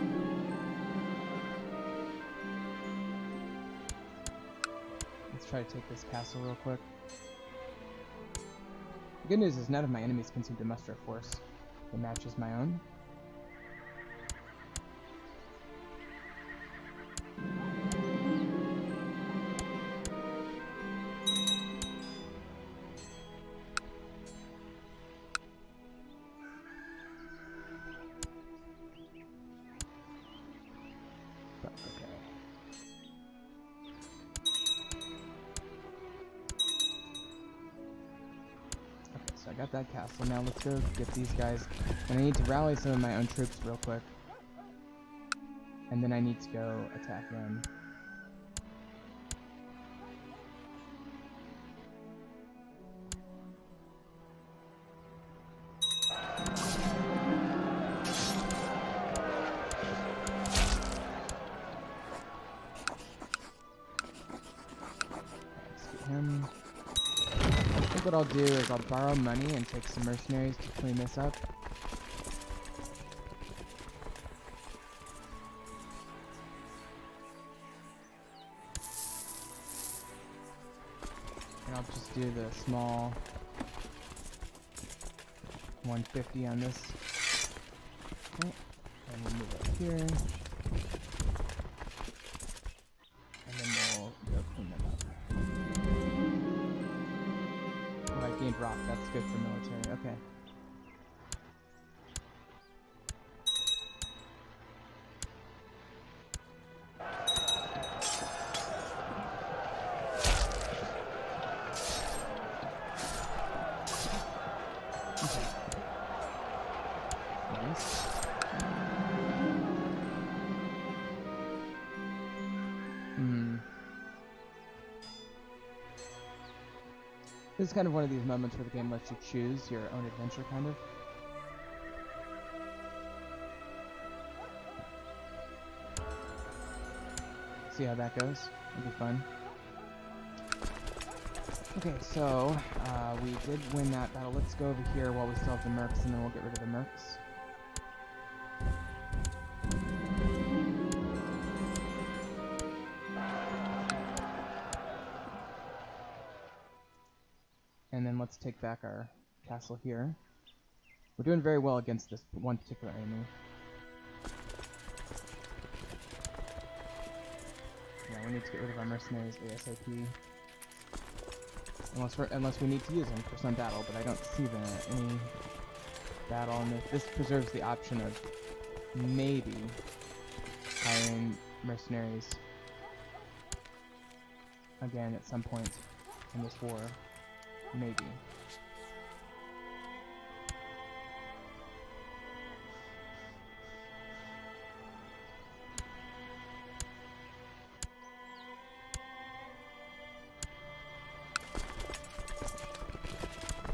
let's try to take this castle real quick. The good news is none of my enemies can seem to muster a force that matches my own. I got that castle. Now let's go get these guys. And I need to rally some of my own troops real quick. And then I need to go attack them. Let's get him. I think what I'll do is I'll borrow money and take some mercenaries to clean this up. And I'll just do the small 150 on this. Okay. And we'll move up here. And then we'll go clean them up. Gained rock, that's good for military, okay. Nice. This is kind of one of these moments where the game lets you choose your own adventure, kind of. See how that goes. It'll be fun. Okay, so we did win that battle. Let's go over here while we still have the mercs, and then we'll get rid of the mercs. And then let's take back our castle here. We're doing very well against this one particular enemy. Yeah, we need to get rid of our mercenaries ASAP. Unless we need to use them for some battle, but I don't see any battle. And this preserves the option of maybe hiring mercenaries again at some point in this war. Maybe.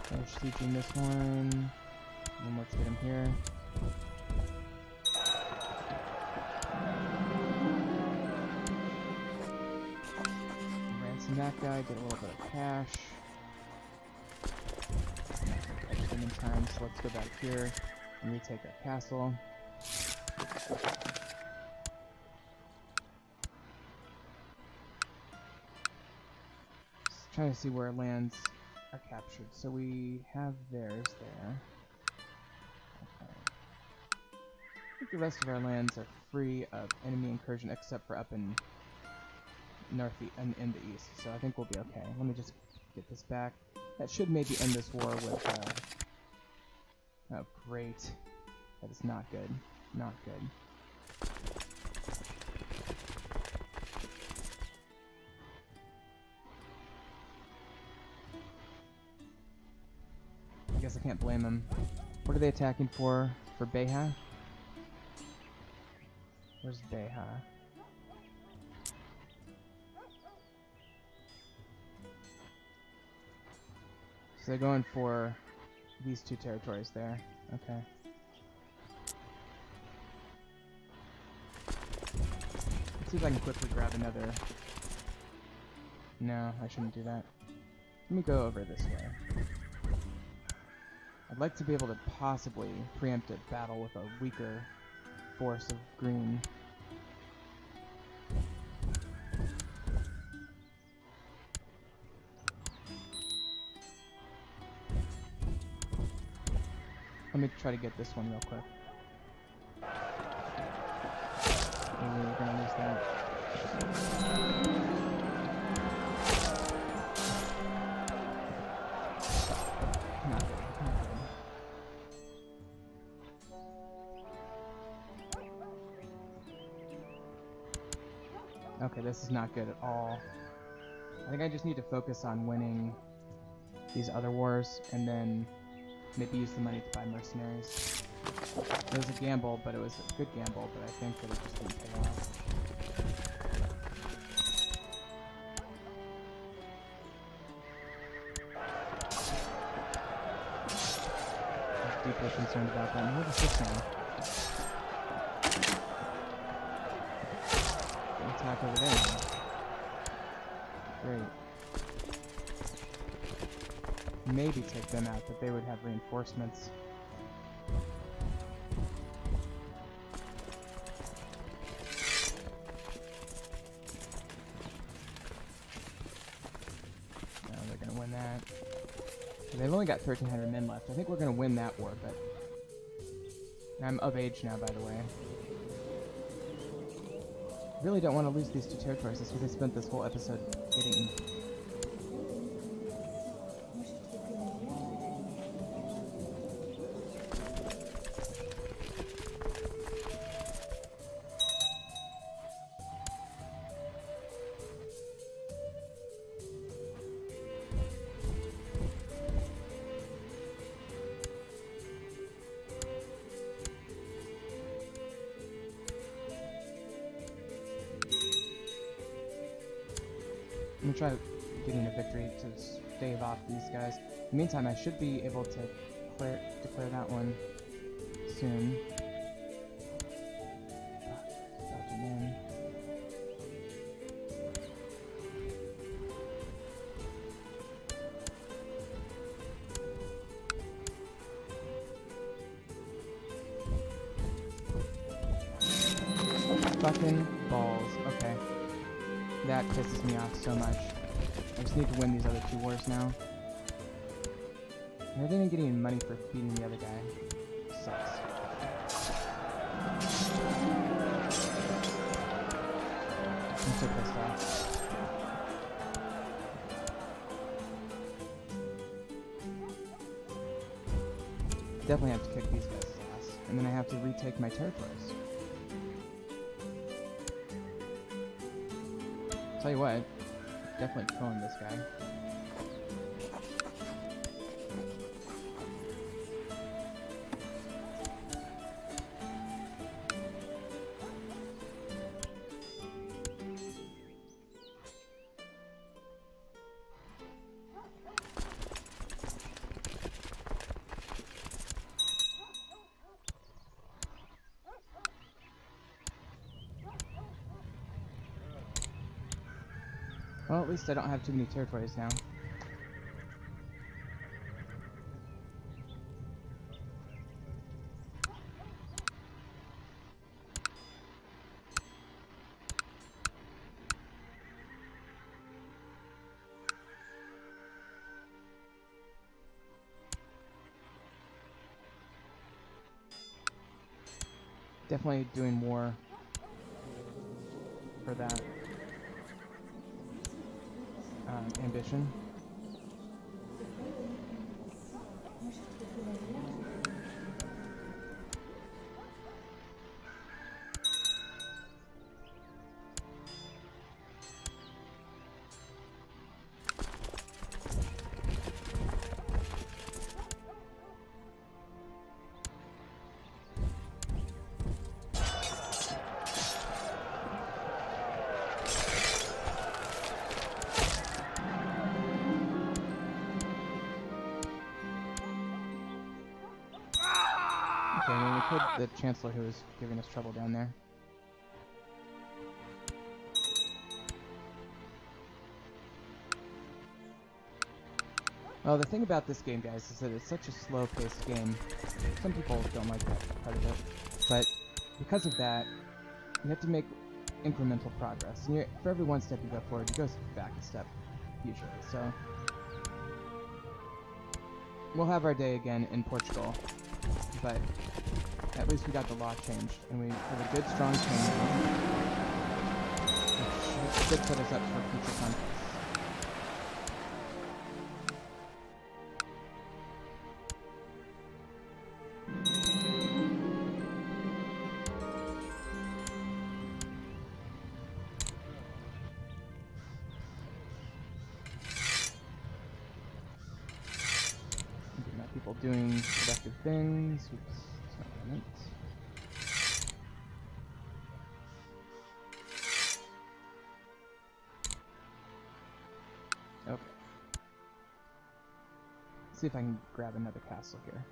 Finish sieging this one. And let's get him here. Ransom that guy, get a little bit of cash. In time, so let's go back here and retake our castle. Just trying to see where lands are captured. So we have theirs there. Okay. I think the rest of our lands are free of enemy incursion except for up in northeast and in the east. So I think we'll be okay. Let me just get this back. That should maybe end this war with Oh, great. That is not good. Not good. I guess I can't blame him. What are they attacking for? For Beha? Where's Beha? So they're going for these two territories there. Okay. Let's see if I can quickly grab another. No, I shouldn't do that. Let me go over this way. I'd like to be able to possibly preempt a battle with a weaker force of green. Let me try to get this one real quick. Maybe we're gonna lose that. Not good, not good. Okay, this is not good at all. I think I just need to focus on winning these other wars, and then maybe use the money to buy mercenaries. It was a gamble, but it was a good gamble, but I think that it just didn't pay off. I'm deeply concerned about that. And what is this now? An attack over there now. Great. Maybe take them out, but they would have reinforcements. No, they're gonna win that. They've only got 1,300 men left. I think we're gonna win that war, but I'm of age now, by the way. Really don't want to lose these two territories. That's what I spent this whole episode getting. I'm gonna try getting a victory to stave off these guys. In the meantime, I should be able to declare that one soon. Dodge him in. Fucking balls. Okay. That pisses me off so much. I just need to win these other two wars now. And I didn't get any money for beating the other guy. Sucks. I'm so pissed off. Definitely have to kick these guys' ass. And then I have to retake my territories. Tell you what, definitely killing this guy. Well, at least I don't have too many territories now. Definitely doing more for that ambition. killed the Chancellor who was giving us trouble down there. Well, the thing about this game, guys, is that it's such a slow-paced game. Some people don't like that part of it, but because of that, you have to make incremental progress. And for every one step you go forward, you go back a step, usually. So we'll have our day again in Portugal, but at least we got the law changed, and we have a good, strong change, which should set us up for future conquests. People doing productive things. Oops, that's not what I meant. Okay. Let's see if I can grab another castle here.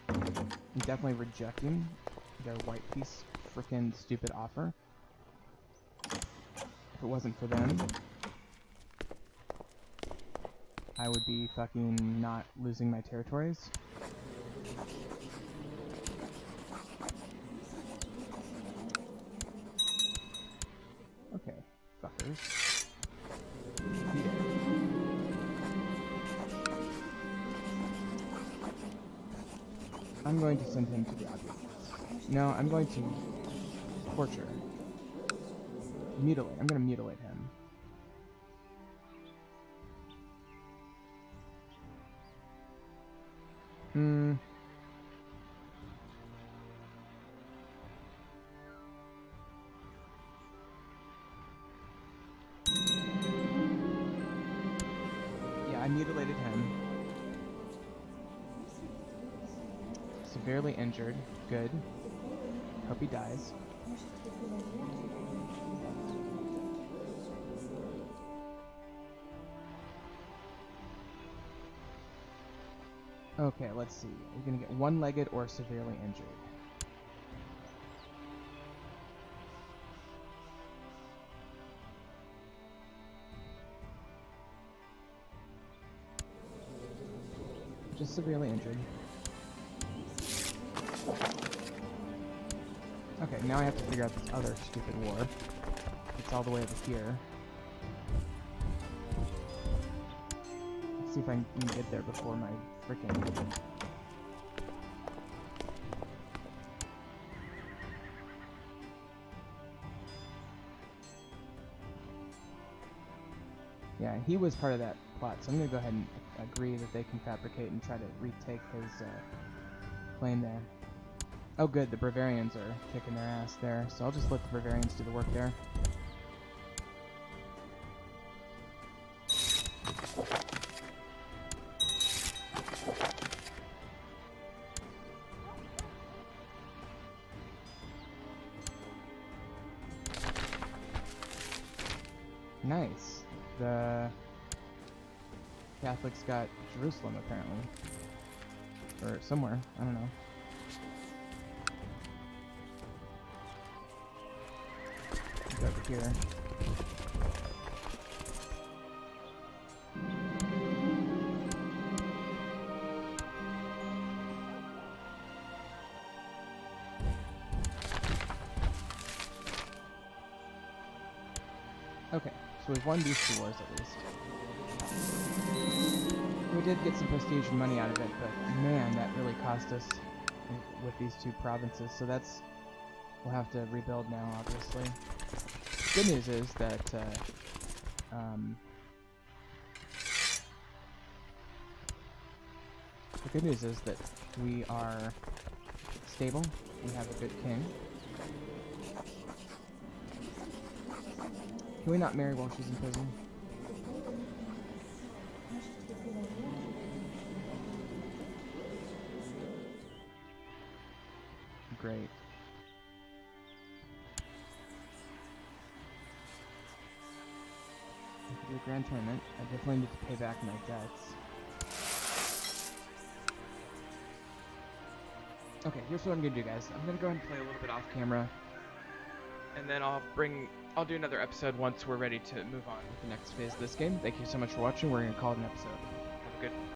I'm definitely rejecting their white piece frickin' stupid offer. If it wasn't for them, I would be fucking not losing my territories. Okay, fuckers. Yeah. I'm going to send him to the object. No, I'm going to torture. Mutilate. I'm going to mutilate him. Yeah, I mutilated him. Severely injured. Good. Hope he dies. Okay, let's see. We're gonna get one-legged or severely injured. Just severely injured. Okay, now I have to figure out this other stupid war. It's all the way over here. Let's see if I can get there before my freaking... Yeah, he was part of that plot, so I'm gonna go ahead and agree that they can fabricate and try to retake his claim there. Oh good, the Bavarians are kicking their ass there, so I'll just let the Bavarians do the work there. Nice. The Catholics got Jerusalem, apparently. Or somewhere, I don't know. It's over here. Okay, so we've won these two wars at least. We did get some prestige and money out of it, but man, that really cost us with these two provinces, so that's... we'll have to rebuild now, obviously. The good news is that, the good news is that we are stable, we have a good king. Can we not marry while she's in prison? Great. After the Grand Tournament, I definitely need to pay back my debts. Okay, here's what I'm gonna do, guys. I'm gonna go ahead and play a little bit off camera, and then I'll do another episode once we're ready to move on with the next phase of this game. Thank you so much for watching. We're gonna call it an episode. Have a good